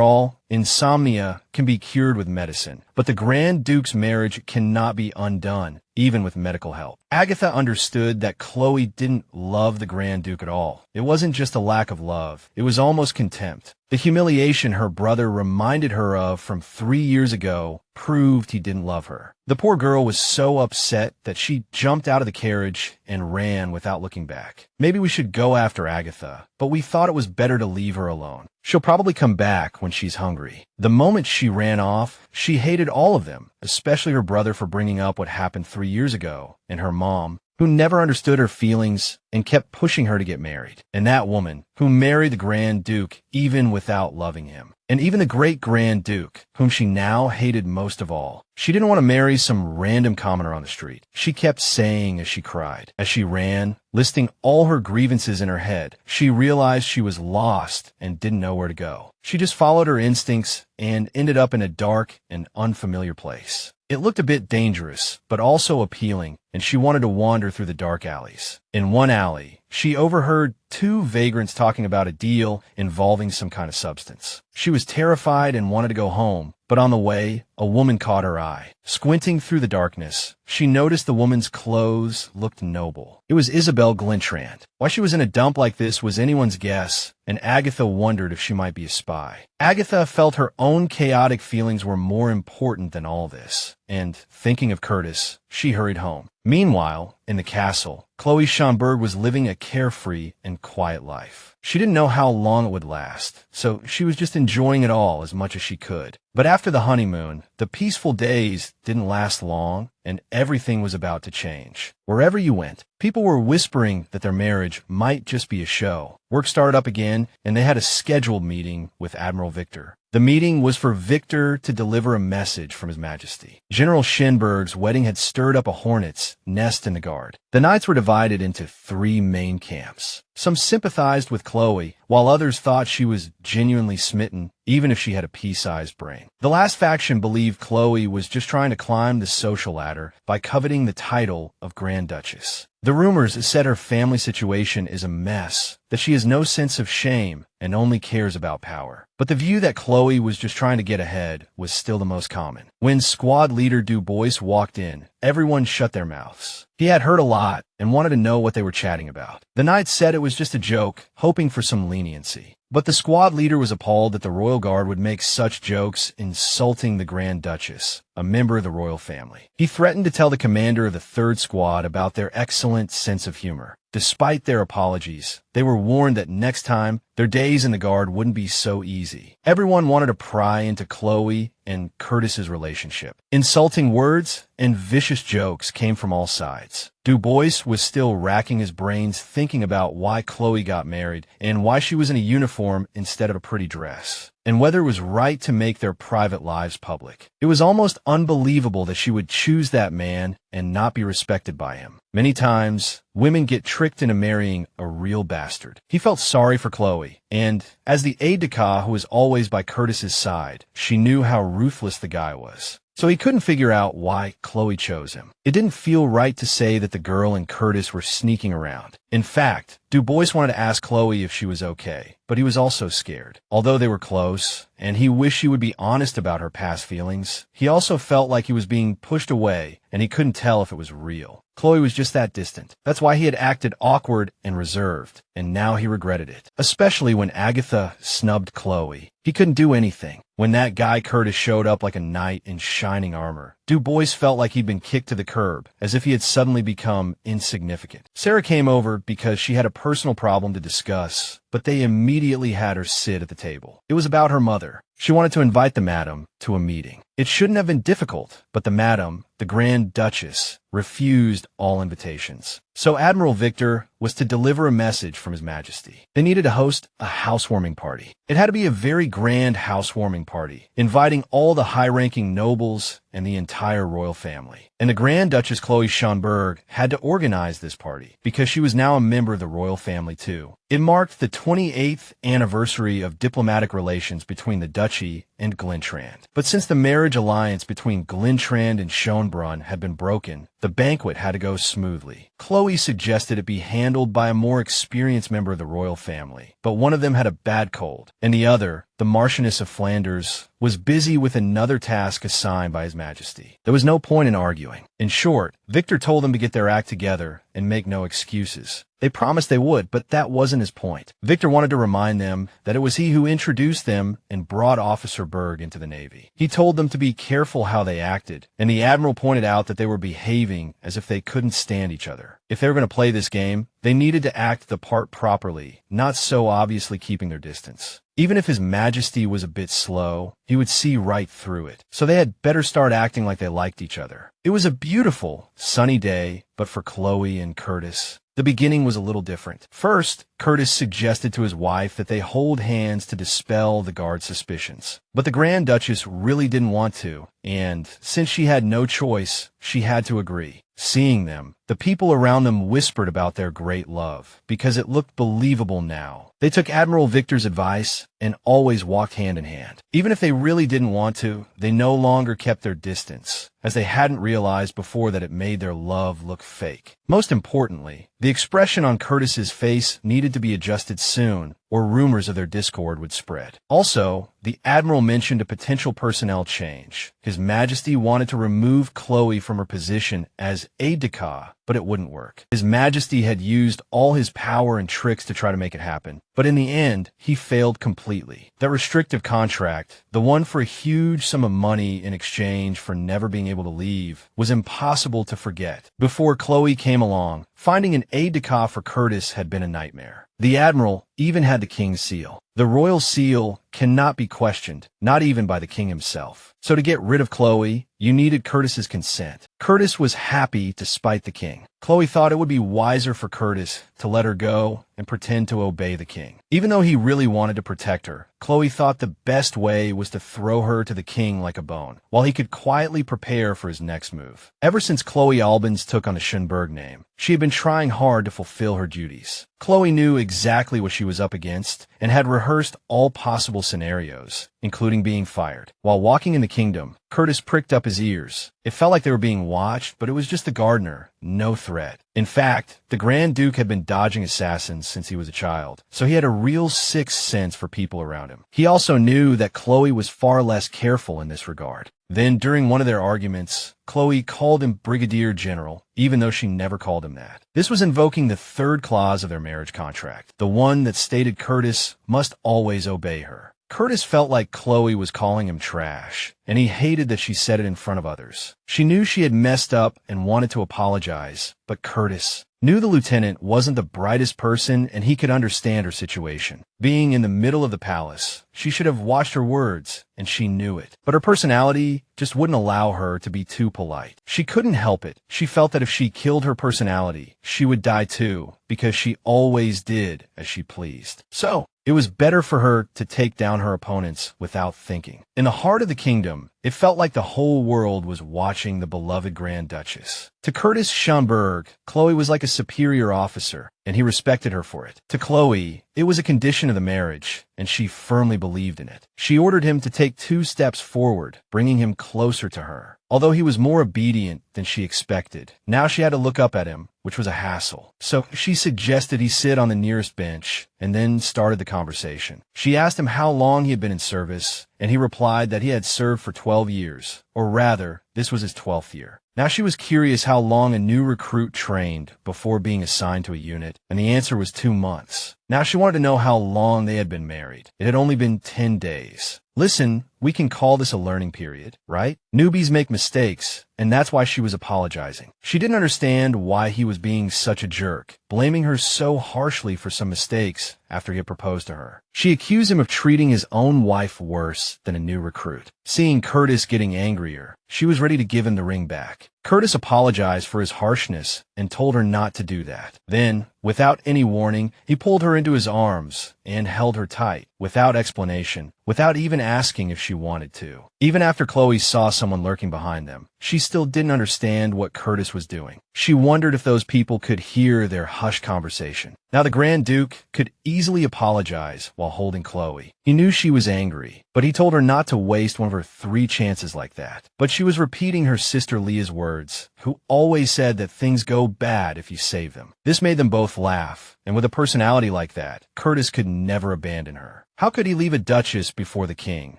all, insomnia can be cured with medicine, but the Grand Duke's marriage cannot be undone, even with medical help. Agatha understood that Chloe didn't love the Grand Duke at all. It wasn't just a lack of love. It was almost contempt. The humiliation her brother reminded her of from 3 years ago proved he didn't love her. The poor girl was so upset that she jumped out of the carriage and ran without looking back. Maybe we should go after Agatha, but we thought it was better to leave her alone. She'll probably come back when she's hungry. The moment she ran off, she hated all of them, especially her brother for bringing up what happened 3 years ago, and her mom, who never understood her feelings and kept pushing her to get married. And that woman, who married the Grand Duke even without loving him. And even the great Grand Duke, whom she now hated most of all. She didn't want to marry some random commoner on the street. She kept saying as she cried. As she ran, listing all her grievances in her head, she realized she was lost and didn't know where to go. She just followed her instincts and ended up in a dark and unfamiliar place. It looked a bit dangerous, but also appealing, and she wanted to wander through the dark alleys. In one alley, she overheard 2 vagrants talking about a deal involving some kind of substance. She was terrified and wanted to go home, but on the way, a woman caught her eye. Squinting through the darkness, she noticed the woman's clothes looked noble. It was Isabel Glintrand. Why she was in a dump like this was anyone's guess, and Agatha wondered if she might be a spy. Agatha felt her own chaotic feelings were more important than all this, and, thinking of Curtis, she hurried home. Meanwhile, in the castle, Chloe Schoenberg was living a carefree and quiet life. She didn't know how long it would last, so she was just enjoying it all as much as she could. But after the honeymoon, the peaceful days didn't last long, and everything was about to change. Wherever you went, people were whispering that their marriage might just be a show. Work started up again, and they had a scheduled meeting with Admiral Victor. The meeting was for Victor to deliver a message from His Majesty. General Schoenberg's wedding had stirred up a hornet's nest in the guard. The knights were divided into 3 main camps. Some sympathized with Chloe, while others thought she was genuinely smitten, even if she had a pea-sized brain. The last faction believed Chloe was just trying to climb the social ladder by coveting the title of Grand Duchess. The rumors said her family situation is a mess, that she has no sense of shame and only cares about power. But the view that Chloe was just trying to get ahead was still the most common. When squad leader Du Bois walked in, everyone shut their mouths. He had heard a lot and wanted to know what they were chatting about. The knights said it was just a joke, hoping for some leniency. But the squad leader was appalled that the royal guard would make such jokes, insulting the Grand Duchess, a member of the royal family. He threatened to tell the commander of the 3rd Squad about their excellent sense of humor. Despite their apologies, they were warned that next time, their days in the guard wouldn't be so easy. Everyone wanted to pry into Chloe and Curtis's relationship. Insulting words and vicious jokes came from all sides. Du Bois was still racking his brains thinking about why Chloe got married and why she was in a uniform instead of a pretty dress, and whether it was right to make their private lives public. It was almost unbelievable that she would choose that man and not be respected by him. Many times, women get tricked into marrying a real bastard. He felt sorry for Chloe, and as the aide-de-camp who was always by Curtis's side, she knew how ruthless the guy was. So he couldn't figure out why Chloe chose him. It didn't feel right to say that the girl and Curtis were sneaking around. In fact, Du Bois wanted to ask Chloe if she was okay, but he was also scared. Although they were close, and he wished she would be honest about her past feelings, he also felt like he was being pushed away, and he couldn't tell if it was real. Chloe was just that distant. That's why he had acted awkward and reserved, and now he regretted it. Especially when Agatha snubbed Chloe. He couldn't do anything. When that guy Curtis showed up like a knight in shining armor, Du Bois felt like he'd been kicked to the curb, as if he had suddenly become insignificant. Sarah came over because she had a personal problem to discuss, but they immediately had her sit at the table. It was about her mother. She wanted to invite the madam to a meeting. It shouldn't have been difficult, but the madam, the Grand Duchess, refused all invitations. So Admiral Victor was to deliver a message from His Majesty. They needed to host a housewarming party. It had to be a very grand housewarming party, inviting all the high-ranking nobles and the entire royal family. And the Grand Duchess Chloe Schoenberg had to organize this party, because she was now a member of the royal family too. It marked the 28th anniversary of diplomatic relations between the duchy and Glentrand. But since the marriage alliance between Glentrand and Schönbrunn had been broken, the banquet had to go smoothly. Chloe suggested it be handled by a more experienced member of the royal family, but one of them had a bad cold, and the other, the Marchioness of Flanders, was busy with another task assigned by His Majesty. There was no point in arguing. In short, Victor told them to get their act together and make no excuses. They promised they would, but that wasn't his point. Victor wanted to remind them that it was he who introduced them and brought Officer Berg into the Navy. He told them to be careful how they acted, and the Admiral pointed out that they were behaving as if they couldn't stand each other. If they were going to play this game, they needed to act the part properly, not so obviously keeping their distance. Even if His Majesty was a bit slow, he would see right through it. So they had better start acting like they liked each other. It was a beautiful, sunny day, but for Chloe and Curtis, the beginning was a little different. First, Curtis suggested to his wife that they hold hands to dispel the guard's suspicions. But the Grand Duchess really didn't want to, and since she had no choice, she had to agree. Seeing them, the people around them whispered about their great love, because it looked believable now. They took Admiral Victor's advice and always walked hand in hand. Even if they really didn't want to, they no longer kept their distance, as they hadn't realized before that it made their love look fake. Most importantly, the expression on Curtis's face needed to be adjusted soon, or rumors of their discord would spread. Also, the Admiral mentioned a potential personnel change. His Majesty wanted to remove Chloe from her position as aide-de-camp, but it wouldn't work. His Majesty had used all his power and tricks to try to make it happen, but in the end, he failed completely. That restrictive contract, the one for a huge sum of money in exchange for never being able to leave, was impossible to forget. Before Chloe came along, finding an aide-de-camp for Curtis had been a nightmare. The Admiral even had the King's seal. The royal seal cannot be questioned, not even by the king himself. So to get rid of Chloe, you needed Curtis's consent. Curtis was happy to spite the king. Chloe thought it would be wiser for Curtis to let her go and pretend to obey the king. Even though he really wanted to protect her, Chloe thought the best way was to throw her to the king like a bone, while he could quietly prepare for his next move. Ever since Chloe Abvans took on the Schoenberg name, she had been trying hard to fulfill her duties. Chloe knew exactly what she was up against and had rehearsed all possible scenarios, including being fired. While walking in the kingdom, Curtis pricked up his ears. It felt like they were being watched, but it was just the gardener, no threat. In fact, the Grand Duke had been dodging assassins since he was a child, so he had a real sixth sense for people around him. He also knew that Chloe was far less careful in this regard. Then, during one of their arguments, Chloe called him Brigadier General, even though she never called him that. This was invoking the third clause of their marriage contract, the one that stated Curtis must always obey her. Curtis felt like Chloe was calling him trash, and he hated that she said it in front of others. She knew she had messed up and wanted to apologize, but Curtis knew the lieutenant wasn't the brightest person and he could understand her situation. Being in the middle of the palace, she should have watched her words, and she knew it. But her personality just wouldn't allow her to be too polite. She couldn't help it. She felt that if she killed her personality, she would die too, because she always did as she pleased. So, it was better for her to take down her opponents without thinking. In the heart of the kingdom, it felt like the whole world was watching the beloved Grand Duchess. To Curtis Schoenberg, Chloe was like a superior officer, and he respected her for it. To Chloe, it was a condition of the marriage, and she firmly believed in it. She ordered him to take 2 steps forward, bringing him closer to her. Although he was more obedient than she expected, now she had to look up at him, which was a hassle. So she suggested he sit on the nearest bench, and then started the conversation. She asked him how long he had been in service, and he replied that he had served for 12 years, or rather, this was his 12th year. Now she was curious how long a new recruit trained before being assigned to a unit, and the answer was 2 months. Now she wanted to know how long they had been married. It had only been 10 days. Listen, we can call this a learning period, right? Newbies make mistakes, and that's why she was apologizing. She didn't understand why he was being such a jerk, blaming her so harshly for some mistakes after he had proposed to her. She accused him of treating his own wife worse than a new recruit. Seeing Curtis getting angrier, she was ready to give him the ring back. Curtis apologized for his harshness and told her not to do that. Then, without any warning, he pulled her into his arms and held her tight, without explanation, without even asking if she wanted to. Even after Chloe saw someone lurking behind them, she still didn't understand what Curtis was doing. She wondered if those people could hear their hushed conversation. Now the Grand Duke could easily apologize while holding Chloe. He knew she was angry, but he told her not to waste one of her 3 chances like that. But she was repeating her sister Leah's words, who always said that things go bad if you save them. This made them both laugh, and with a personality like that, Curtis could never abandon her. How could he leave a duchess before the king,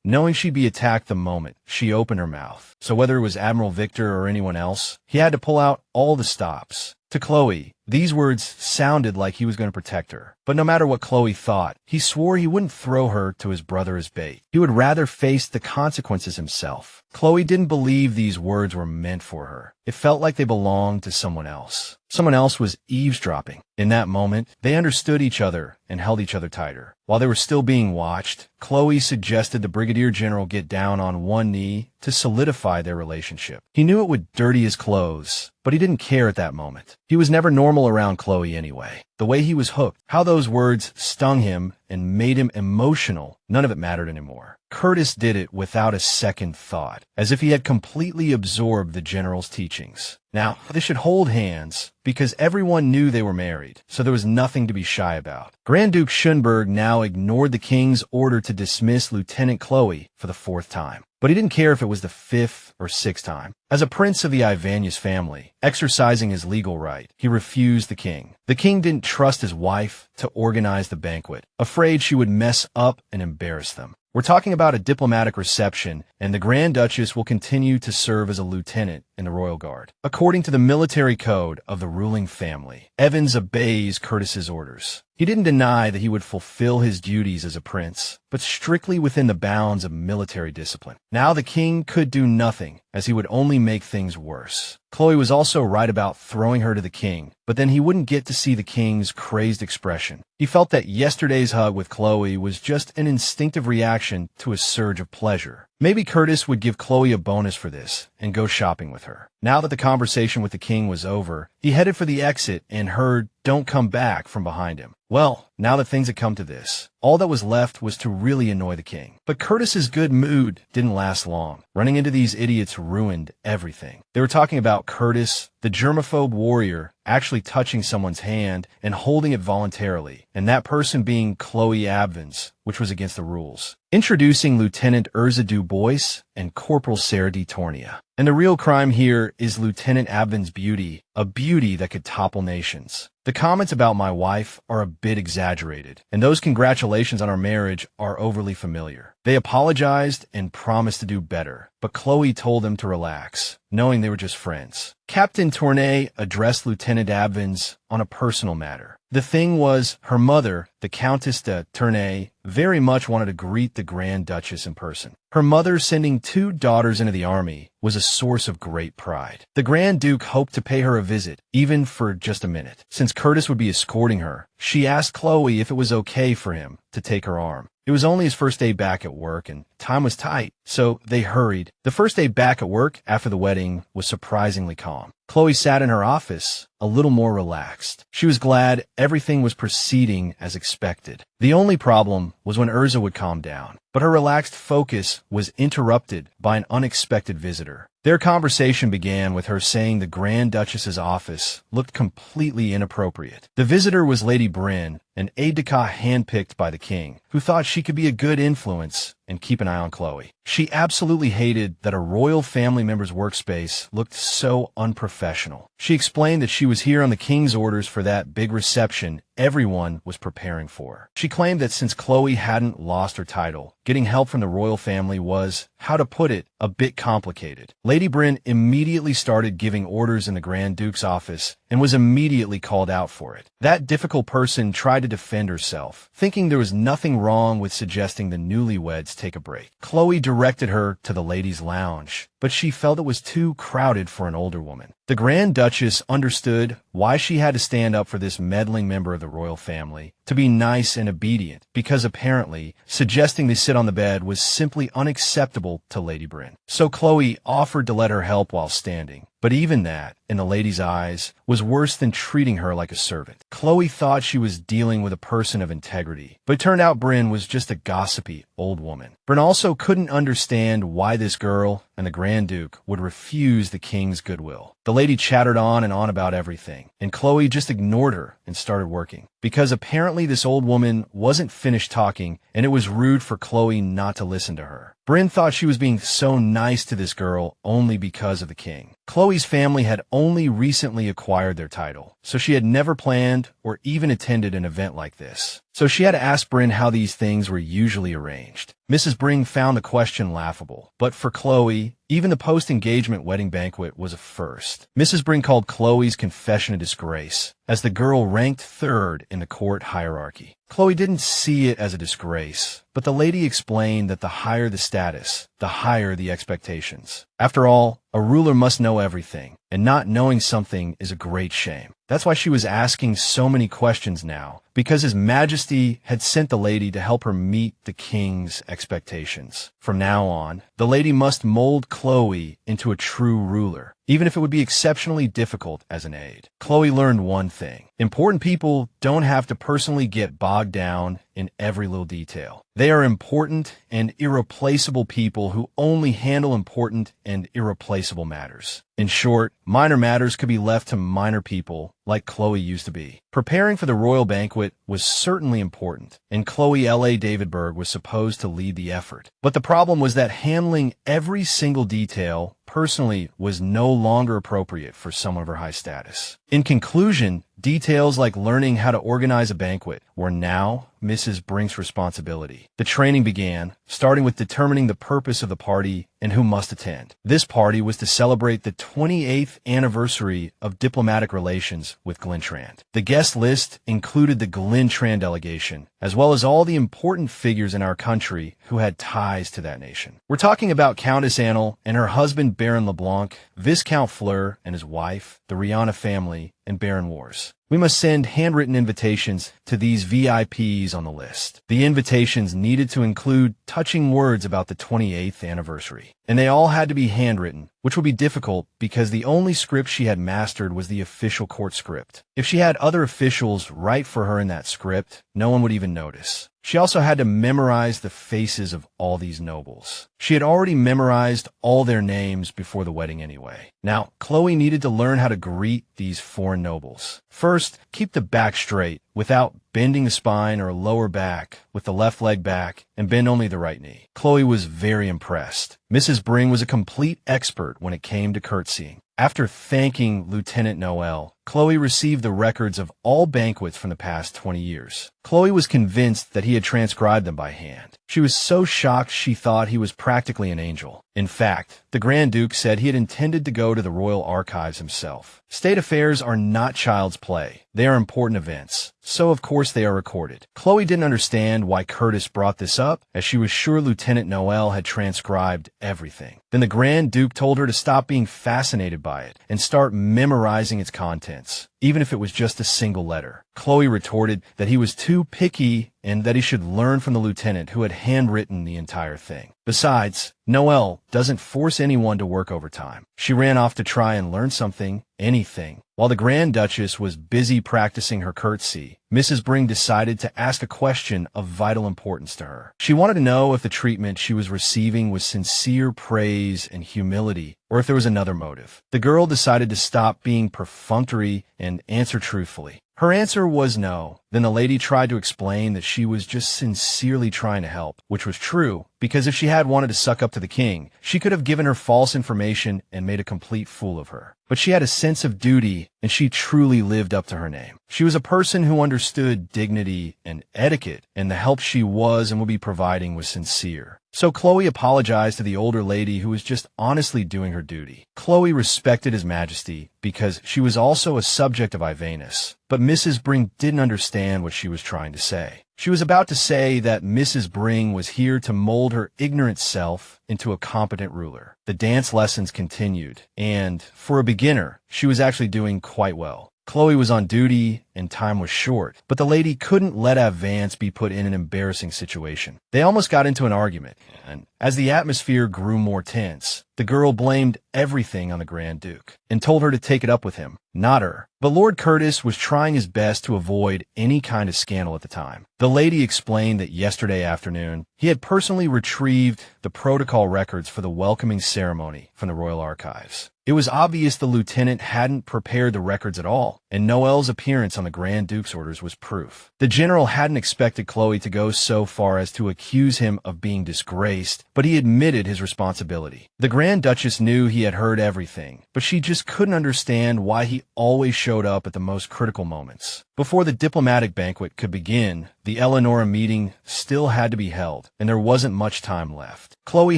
knowing she'd be attacked the moment she opened her mouth? So whether it was Admiral Victor or anyone else, he had to pull out all the stops. To Chloe, these words sounded like he was going to protect her. But no matter what Chloe thought, he swore he wouldn't throw her to his brother as bait. He would rather face the consequences himself. Chloe didn't believe these words were meant for her. It felt like they belonged to someone else. Someone else was eavesdropping. In that moment, they understood each other and held each other tighter. While they were still being watched, Chloe suggested the Brigadier General get down on one knee to solidify their relationship. He knew it would dirty his clothes, but he didn't care at that moment. He was never normal around Chloe anyway. The way he was hooked, how those words stung him and made him emotional, none of it mattered anymore. Curtis did it without a second thought, as if he had completely absorbed the general's teachings. Now, they should hold hands, because everyone knew they were married, so there was nothing to be shy about. Grand Duke Schoenberg now ignored the king's order to dismiss Lieutenant Chloe for the 4th time. But he didn't care if it was the 5th or 6th time. As a prince of the Abvans family, exercising his legal right, he refused the king. The king didn't trust his wife to organize the banquet, afraid she would mess up and embarrass them. We're talking about a diplomatic reception, and the Grand Duchess will continue to serve as a lieutenant in the Royal Guard. According to the military code of the ruling family, Evans obeys Curtis's orders. He didn't deny that he would fulfill his duties as a prince, but strictly within the bounds of military discipline. Now the king could do nothing, as he would only make things worse. Chloe was also right about throwing her to the king, but then he wouldn't get to see the king's crazed expression. He felt that yesterday's hug with Chloe was just an instinctive reaction to a surge of pleasure. Maybe Curtis would give Chloe a bonus for this and go shopping with her. Now that the conversation with the king was over, he headed for the exit and heard "Don't come back" from behind him. Well, now that things had come to this, all that was left was to really annoy the king. But Curtis's good mood didn't last long. Running into these idiots ruined everything. They were talking about Curtis, the germaphobe warrior, actually touching someone's hand and holding it voluntarily, and that person being Chloe Abvans, which was against the rules. Introducing Lieutenant Urza Du Bois and Corporal Sarah D. Tornia. And the real crime here is Lieutenant Abvans' beauty, a beauty that could topple nations. The comments about my wife are a bit exaggerated, and those congratulations on our marriage are overly familiar. They apologized and promised to do better, but Chloe told them to relax, knowing they were just friends. Captain Tournay addressed Lieutenant Abvans on a personal matter. The thing was, her mother, the Countess de Tournay, very much wanted to greet the Grand Duchess in person. Her mother sending 2 daughters into the army was a source of great pride. The Grand Duke hoped to pay her a visit, even for just a minute. Since Curtis would be escorting her, she asked Chloe if it was okay for him to take her arm. It was only his first day back at work, and time was tight, so they hurried. The first day back at work after the wedding was surprisingly calm. Chloe sat in her office, a little more relaxed. She was glad everything was proceeding as expected. The only problem was when Urza would calm down, but her relaxed focus was interrupted by an unexpected visitor. Their conversation began with her saying the Grand Duchess's office looked completely inappropriate. The visitor was Lady Bryn, an aide-de-camp handpicked by the king, who thought she could be a good influence and keep an eye on Chloe. She absolutely hated that a royal family member's workspace looked so unprofessional. She explained that she was here on the king's orders for that big reception everyone was preparing for. She claimed that since Chloe hadn't lost her title, getting help from the royal family was, how to put it, a bit complicated. Lady Bryn immediately started giving orders in the Grand Duke's office and was immediately called out for it. That difficult person tried to defend herself, thinking there was nothing wrong with suggesting the newlyweds take a break. Chloe directed her to the ladies' lounge, but she felt it was too crowded for an older woman. The Grand Duchess understood why she had to stand up for this meddling member of the royal family, to be nice and obedient, because apparently suggesting they sit on the bed was simply unacceptable to Lady Bryn. So Chloe offered to let her help while standing. But even that, in the lady's eyes, was worse than treating her like a servant. Chloe thought she was dealing with a person of integrity, but it turned out Bryn was just a gossipy old woman. Bryn also couldn't understand why this girl and the Grand Duke would refuse the king's goodwill. The lady chattered on and on about everything, and Chloe just ignored her and started working. Because apparently this old woman wasn't finished talking, and it was rude for Chloe not to listen to her. Bryn thought she was being so nice to this girl only because of the king. Chloe's family had only recently acquired their title, so she had never planned or even attended an event like this. So she had to ask Bryn how these things were usually arranged. Mrs. Bryn found the question laughable, but for Chloe, even the post-engagement wedding banquet was a first. Mrs. Bryn called Chloe's confession a disgrace, as the girl ranked 3rd in the court hierarchy. Chloe didn't see it as a disgrace, but the lady explained that the higher the status, the higher the expectations. After all, a ruler must know everything, and not knowing something is a great shame. That's why she was asking so many questions now, because His Majesty had sent the lady to help her meet the king's expectations. From now on, the lady must mold Chloe into a true ruler, even if it would be exceptionally difficult as an aide. Chloe learned one thing. Important people don't have to personally get bogged down in every little detail. They are important and irreplaceable people who only handle important and irreplaceable matters. In short, minor matters could be left to minor people like Chloe used to be. Preparing for the royal banquet was certainly important, and Chloe L.A. Davidberg was supposed to lead the effort. But the problem was that handling every single detail personally was no longer appropriate for someone of her high status. In conclusion, Details like learning how to organize a banquet were now Mrs. Brink's responsibility. The training began, starting with determining the purpose of the party and who must attend. This party was to celebrate the 28th anniversary of diplomatic relations with Glentrand. The guest list included the Glentrand delegation, as well as all the important figures in our country who had ties to that nation. We're talking about Countess Annel and her husband Baron LeBlanc, Viscount Fleur and his wife, the Rihanna family, and Baron Wars. We must send handwritten invitations to these VIPs on the list. The invitations needed to include touching words about the 28th anniversary. And they all had to be handwritten, which would be difficult because the only script she had mastered was the official court script. If she had other officials write for her in that script, no one would even notice. She also had to memorize the faces of all these nobles. She had already memorized all their names before the wedding anyway. Now, Chloe needed to learn how to greet these foreign nobles. First, keep the back straight without bending the spine or lower back with the left leg back and bend only the right knee. Chloe was very impressed. Mrs. Bring was a complete expert when it came to curtsying. After thanking Lieutenant Noel, Chloe received the records of all banquets from the past 20 years. Chloe was convinced that he had transcribed them by hand. She was so shocked she thought he was practically an angel. In fact, the Grand Duke said he had intended to go to the Royal Archives himself. State affairs are not child's play. They are important events, so of course they are recorded. Chloe didn't understand why Curtis brought this up, as she was sure Lieutenant Noel had transcribed everything. Then the Grand Duke told her to stop being fascinated by it and start memorizing its contents, even if it was just a single letter. Chloe retorted that he was too picky and that he should learn from the lieutenant who had handwritten the entire thing. Besides, Noel doesn't force anyone to work overtime. She ran off to try and learn something, anything. While the Grand Duchess was busy practicing her curtsy, Mrs. Bring decided to ask a question of vital importance to her. She wanted to know if the treatment she was receiving was sincere praise and humility, or if there was another motive. The girl decided to stop being perfunctory and answer truthfully. Her answer was no. Then the lady tried to explain that she was just sincerely trying to help, which was true, because if she had wanted to suck up to the king, she could have given her false information and made a complete fool of her. But she had a sense of duty, and she truly lived up to her name. She was a person who understood dignity and etiquette, and the help she was and would be providing was sincere. So Chloe apologized to the older lady who was just honestly doing her duty. Chloe respected His Majesty because she was also a subject of Ivanus, but Mrs. Bring didn't understand what she was trying to say. She was about to say that Mrs. Bring was here to mold her ignorant self into a competent ruler. The dance lessons continued, and for a beginner, she was actually doing quite well. Chloe was on duty and time was short, but the lady couldn't let Abvans be put in an embarrassing situation. They almost got into an argument, and as the atmosphere grew more tense, the girl blamed everything on the Grand Duke and told her to take it up with him, not her. But Lord Curtis was trying his best to avoid any kind of scandal at the time. The lady explained that yesterday afternoon, he had personally retrieved the protocol records for the welcoming ceremony from the Royal Archives. It was obvious the lieutenant hadn't prepared the records at all, and Noel's appearance on the Grand Duke's orders was proof. The general hadn't expected Chloe to go so far as to accuse him of being disgraced, but he admitted his responsibility. The Grand Duchess knew he had heard everything, but she just couldn't understand why he always showed up at the most critical moments. Before the diplomatic banquet could begin, the Eleanora meeting still had to be held, and there wasn't much time left. Chloe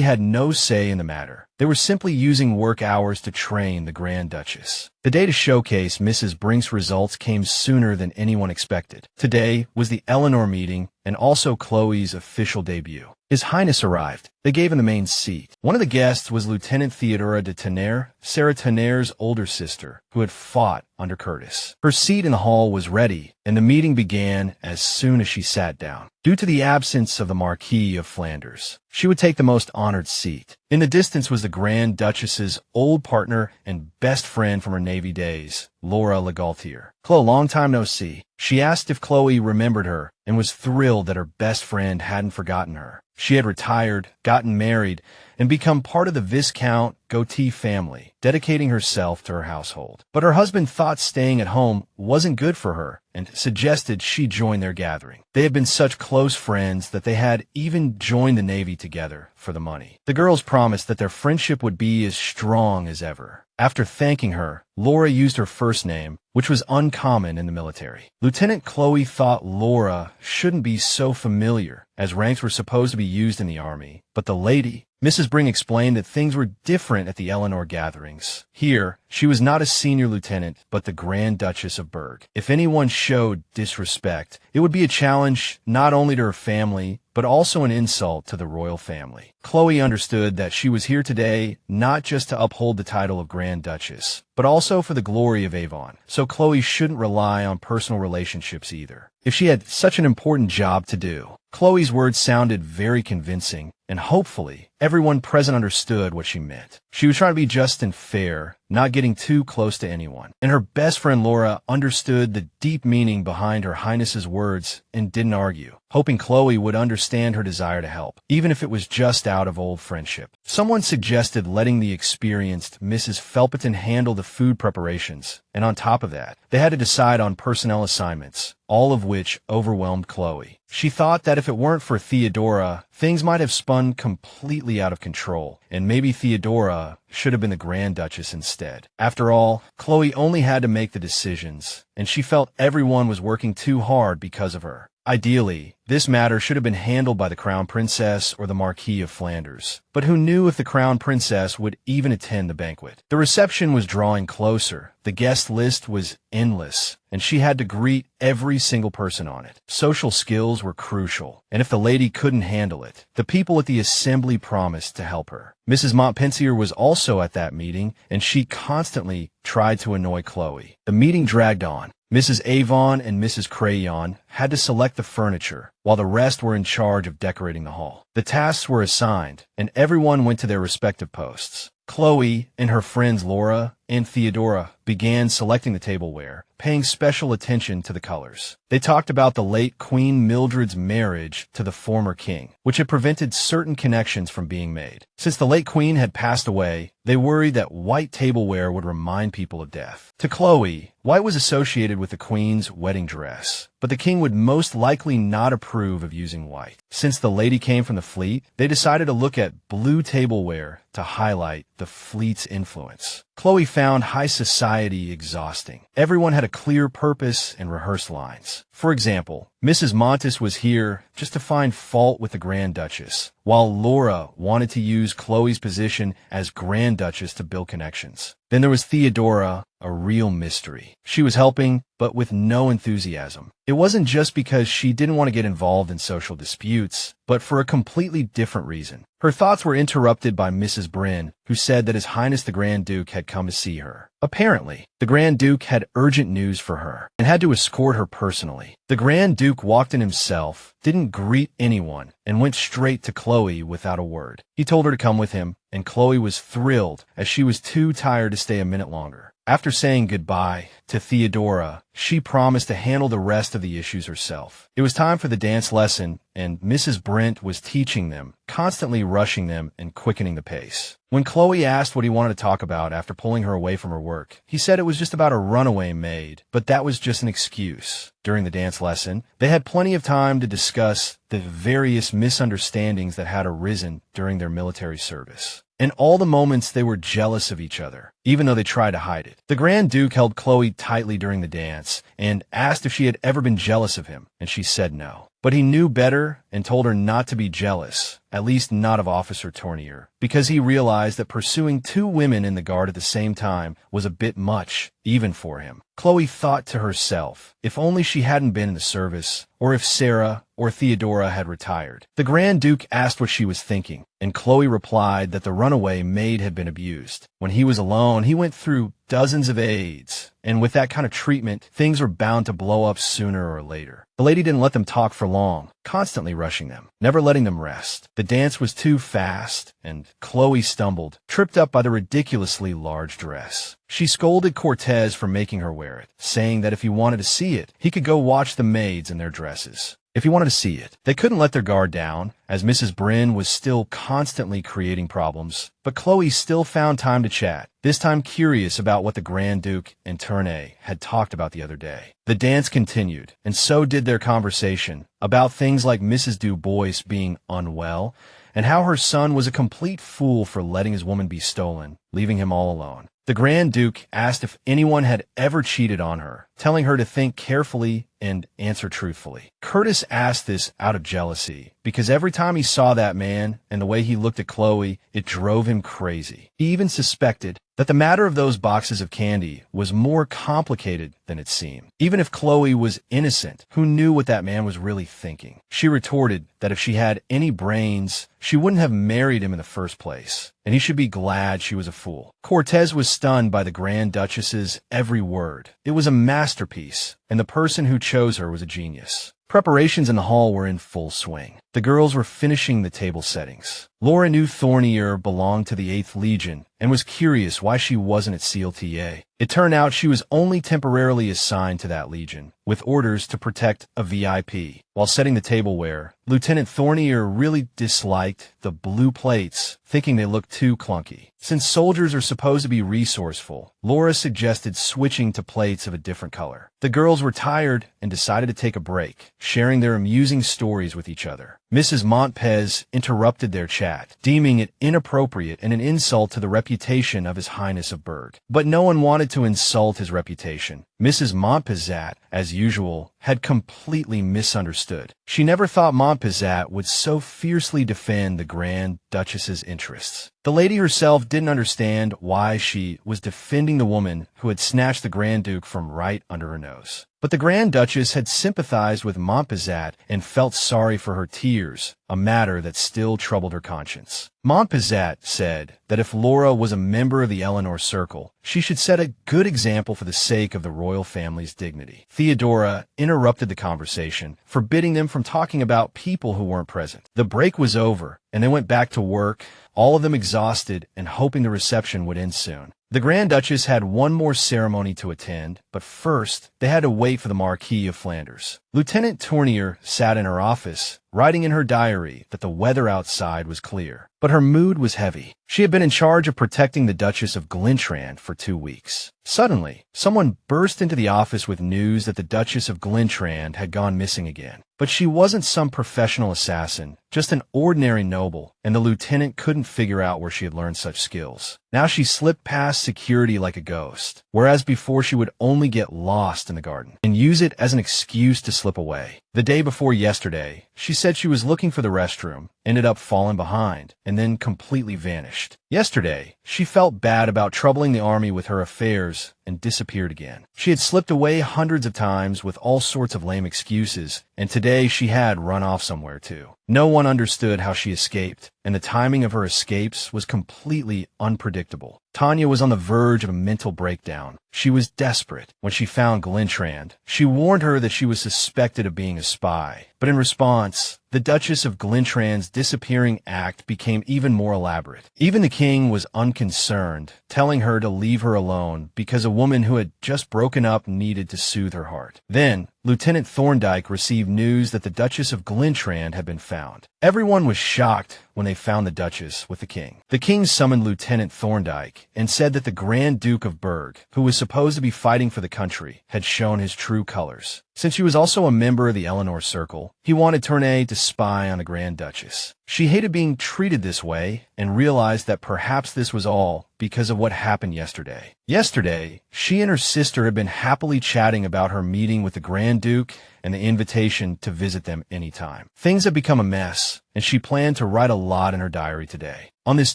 had no say in the matter. They were simply using work hours to train the Grand Duchess. The day to showcase Mrs. Brink's results came sooner than anyone expected. Today was the Eleanor meeting and also Chloe's official debut. His Highness arrived. They gave him the main seat. One of the guests was Lieutenant Theodora de Tenere, Sarah Tenere's older sister, who had fought under Curtis. Her seat in the hall was ready, and the meeting began as soon as she sat down. Due to the absence of the Marquis of Flanders, she would take the most honored seat. In the distance was the Grand Duchess's old partner and best friend from her Navy days, Laura Legaultier. Chloe, long time no see. She asked if Chloe remembered her and was thrilled that her best friend hadn't forgotten her. She had retired, gotten married, and become part of the Viscount Goatee family, dedicating herself to her household. But her husband thought staying at home wasn't good for her and suggested she join their gathering. They had been such close friends that they had even joined the Navy together for the money. The girls promised that their friendship would be as strong as ever. After thanking her, Laura used her first name, which was uncommon in the military. Lieutenant Chloe thought Laura shouldn't be so familiar, as ranks were supposed to be used in the Army, but the lady, Mrs. Bring, explained that things were different at the Eleanor gatherings. Here, she was not a senior lieutenant, but the Grand Duchess of Berg. If anyone showed disrespect, it would be a challenge not only to her family, but also an insult to the royal family. Chloe understood that she was here today not just to uphold the title of Grand Duchess, but also for the glory of Avon, so Chloe shouldn't rely on personal relationships either. If she had such an important job to do, Chloe's words sounded very convincing, and hopefully, everyone present understood what she meant. She was trying to be just and fair, not getting too close to anyone. And her best friend Laura understood the deep meaning behind Her Highness's words and didn't argue, hoping Chloe would understand her desire to help, even if it was just out of old friendship. Someone suggested letting the experienced Mrs. Felperton handle the food preparations, and on top of that, they had to decide on personnel assignments, all of which overwhelmed Chloe. She thought that if it weren't for Theodora, things might have spun completely out of control, and maybe Theodora should have been the Grand Duchess instead. After all, Chloe only had to make the decisions, and she felt everyone was working too hard because of her. Ideally, this matter should have been handled by the Crown Princess or the Marquis of Flanders. But who knew if the Crown Princess would even attend the banquet? The reception was drawing closer. The guest list was endless, and she had to greet every single person on it. Social skills were crucial, and if the lady couldn't handle it, the people at the assembly promised to help her. Mrs. Montpensier was also at that meeting, and she constantly tried to annoy Chloe. The meeting dragged on. Mrs. Avon and Mrs. Crayon had to select the furniture, while the rest were in charge of decorating the hall. The tasks were assigned, and everyone went to their respective posts. Chloe and her friends Laura and Theodora began selecting the tableware, paying special attention to the colors. They talked about the late Queen Mildred's marriage to the former king, which had prevented certain connections from being made. Since the late queen had passed away, they worried that white tableware would remind people of death. To Chloe, white was associated with the queen's wedding dress, but the king would most likely not approve of using white. Since the lady came from the fleet, they decided to look at blue tableware to highlight the fleet's influence. Chloe found high society exhausting. Everyone had a clear purpose and rehearsed lines. For example, Mrs. Montes was here just to find fault with the Grand Duchess, while Laura wanted to use Chloe's position as Grand Duchess to build connections. Then there was Theodora, a real mystery. She was helping, but with no enthusiasm. It wasn't just because she didn't want to get involved in social disputes, but for a completely different reason. Her thoughts were interrupted by Mrs. Bryn, who said that His Highness the Grand Duke had come to see her. Apparently, the Grand Duke had urgent news for her and had to escort her personally. The Grand Duke walked in himself, didn't greet anyone, and went straight to Chloe without a word. He told her to come with him, and Chloe was thrilled as she was too tired to stay a minute longer. After saying goodbye to Theodora, she promised to handle the rest of the issues herself. It was time for the dance lesson, and Mrs. Brent was teaching them, constantly rushing them and quickening the pace. When Chloe asked what he wanted to talk about after pulling her away from her work, he said it was just about a runaway maid, but that was just an excuse. During the dance lesson, they had plenty of time to discuss the various misunderstandings that had arisen during their military service. In all the moments, they were jealous of each other, even though they tried to hide it. The Grand Duke held Chloe tightly during the dance and asked if she had ever been jealous of him, and she said no. But he knew better and told her not to be jealous, at least not of Officer Tournier, because he realized that pursuing two women in the guard at the same time was a bit much, even for him. Chloe thought to herself, if only she hadn't been in the service, or if Sarah or Theodora had retired. The Grand Duke asked what she was thinking, and Chloe replied that the runaway maid had been abused. When he was alone, he went through dozens of aides, and with that kind of treatment, things were bound to blow up sooner or later. The lady didn't let them talk for long, constantly rushing them, never letting them rest. The dance was too fast, and Chloe stumbled, tripped up by the ridiculously large dress. She scolded Cortez for making her wear it, saying that if he wanted to see it, he could go watch the maids in their dresses. if he wanted to see it. They couldn't let their guard down, as Mrs. Bryn was still constantly creating problems, but Chloe still found time to chat, this time curious about what the Grand Duke and Tournay had talked about the other day. The dance continued, and so did their conversation, about things like Mrs. Du Bois being unwell, and how her son was a complete fool for letting his woman be stolen, leaving him all alone. The Grand Duke asked if anyone had ever cheated on her, telling her to think carefully and answer truthfully. Curtis asked this out of jealousy, because every time he saw that man and the way he looked at Chloe, it drove him crazy. He even suspected that the matter of those boxes of candy was more complicated than it seemed. Even if Chloe was innocent, who knew what that man was really thinking? She retorted that if she had any brains, she wouldn't have married him in the first place, and he should be glad she was a fool. Cortez was stunned by the Grand Duchess's every word. It was a masterpiece, and the person who chose her was a genius. Preparations in the hall were in full swing. The girls were finishing the table settings. Laura knew Thornier belonged to the 8th Legion and was curious why she wasn't at CLTA. It turned out she was only temporarily assigned to that legion, with orders to protect a VIP. While setting the tableware, Lieutenant Thornier really disliked the blue plates, thinking they looked too clunky. Since soldiers are supposed to be resourceful, Laura suggested switching to plates of a different color. The girls were tired and decided to take a break, sharing their amusing stories with each other. Mrs. Montpez interrupted their chat, deeming it inappropriate and an insult to the reputation of His Highness of Berg. But no one wanted to insult his reputation. Mrs. Montpezat, as usual, had completely misunderstood. She never thought Montpezat would so fiercely defend the Grand Duchess's interests. The lady herself didn't understand why she was defending the woman who had snatched the Grand Duke from right under her nose. But the Grand Duchess had sympathized with Montpezat and felt sorry for her tears, a matter that still troubled her conscience. Montpezat said that if Laura was a member of the Eleanor Circle, she should set a good example for the sake of the royal family's dignity. Theodora interrupted the conversation, forbidding them from talking about people who weren't present. The break was over, and they went back to work, all of them exhausted and hoping the reception would end soon. The Grand Duchess had one more ceremony to attend, but first, they had to wait for the Marquis of Flanders. Lieutenant Tournier sat in her office, writing in her diary that the weather outside was clear. But her mood was heavy. She had been in charge of protecting the Duchess of Glentrand for 2 weeks. Suddenly, someone burst into the office with news that the Duchess of Glentrand had gone missing again. But she wasn't some professional assassin, just an ordinary noble, and the lieutenant couldn't figure out where she had learned such skills. Now she slipped past security like a ghost, whereas before she would only get lost in the garden and use it as an excuse to slip away. The day before yesterday, she said she was looking for the restroom, ended up falling behind, and then completely vanished. Yesterday, she felt bad about troubling the army with her affairs and disappeared again. She had slipped away hundreds of times with all sorts of lame excuses, and today she had run off somewhere too. No one understood how she escaped, and the timing of her escapes was completely unpredictable. Tanya was on the verge of a mental breakdown. She was desperate when she found Glentrand. She warned her that she was suspected of being a spy, but in response, the Duchess of Glentrand's disappearing act became even more elaborate. Even the king was unconcerned, telling her to leave her alone because a woman who had just broken up needed to soothe her heart. Then, Lieutenant Thorndyke received news that the Duchess of Glentrand had been found. Everyone was shocked when they found the Duchess with the king. The king summoned Lieutenant Thorndyke and said that the Grand Duke of Berg, who was supposed to be fighting for the country, had shown his true colors. Since she was also a member of the Eleanor Circle, he wanted Tournay to spy on the Grand Duchess. She hated being treated this way and realized that perhaps this was all because of what happened yesterday. Yesterday, she and her sister had been happily chatting about her meeting with the Grand Duke and the invitation to visit them anytime. Things had become a mess, and she planned to write a lot in her diary today. On this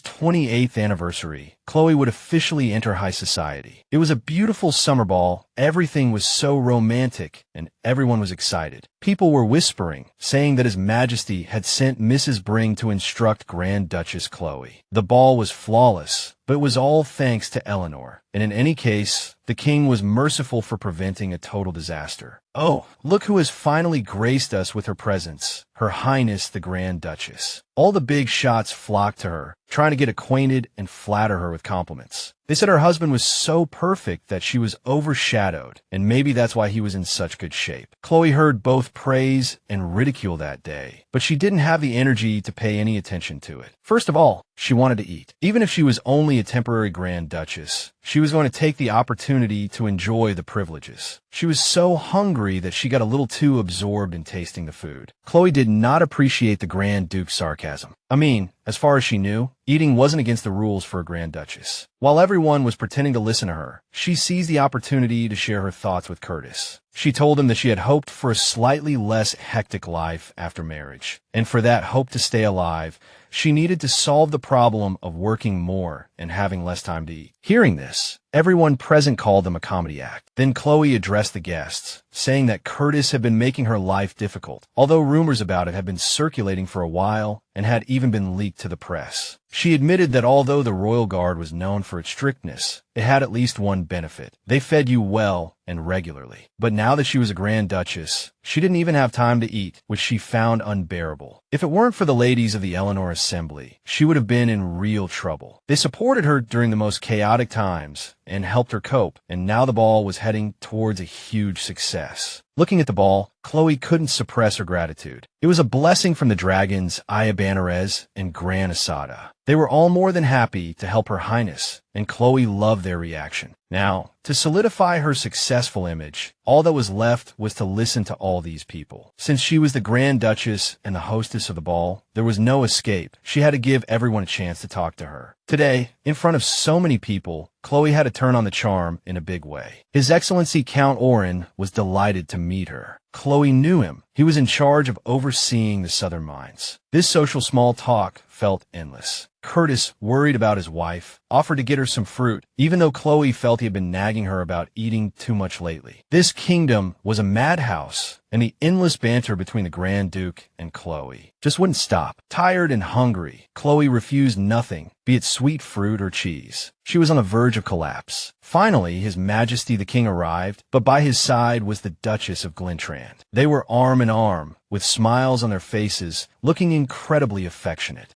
28th anniversary, Chloe would officially enter high society. It was a beautiful summer ball. Everything was so romantic, and everyone was excited. People were whispering, saying that His Majesty had sent Mrs. Bring to instruct Grand Duchess Chloe. The ball was flawless, but it was all thanks to Eleanor, and in any case, the king was merciful for preventing a total disaster. Oh, look who has finally graced us with her presence, Her Highness the Grand Duchess. All the big shots flocked to her, trying to get acquainted and flatter her with compliments. They said her husband was so perfect that she was overshadowed, and maybe that's why he was in such good shape. Chloe heard both praise and ridicule that day, but she didn't have the energy to pay any attention to it. First of all, she wanted to eat. Even if she was only a temporary Grand Duchess, she was going to take the opportunity to enjoy the privileges. She was so hungry that she got a little too absorbed in tasting the food. Chloe did not appreciate the Grand Duke's sarcasm. I mean, as far as she knew, eating wasn't against the rules for a Grand Duchess. While everyone was pretending to listen to her, she seized the opportunity to share her thoughts with Curtis. She told him that she had hoped for a slightly less hectic life after marriage, and for that hope to stay alive, she needed to solve the problem of working more and having less time to eat. Hearing this, everyone present called them a comedy act. Then Chloe addressed the guests, saying that Curtis had been making her life difficult, although rumors about it had been circulating for a while and had even been leaked to the press. She admitted that although the royal guard was known for its strictness, it had at least one benefit. They fed you well and regularly. But now that she was a Grand Duchess, she didn't even have time to eat, which she found unbearable. If it weren't for the ladies of the Eleanor Assembly, she would have been in real trouble. They supported her during the most chaotic times and helped her cope, and now the ball was heading towards a huge success. Looking at the ball, Chloe couldn't suppress her gratitude. It was a blessing from the dragons Aya Bannerez and Gran Asada. They were all more than happy to help Her Highness, and Chloe loved their reaction. Now, to solidify her successful image, all that was left was to listen to all these people. Since she was the Grand Duchess and the hostess of the ball, there was no escape. She had to give everyone a chance to talk to her. Today, in front of so many people, Chloe had to turn on the charm in a big way. His Excellency Count Oren was delighted to meet her. Chloe knew him. He was in charge of overseeing the southern mines. This social small talk felt endless. Curtis, worried about his wife, offered to get her some fruit, even though Chloe felt he had been nagging her about eating too much lately. This kingdom was a madhouse, and the endless banter between the Grand Duke and Chloe just wouldn't stop. Tired and hungry, Chloe refused nothing, be it sweet fruit or cheese. She was on the verge of collapse. Finally, His Majesty the King arrived, but by his side was the Duchess of Glentrand. They were arm in arm, with smiles on their faces, looking incredibly affectionate.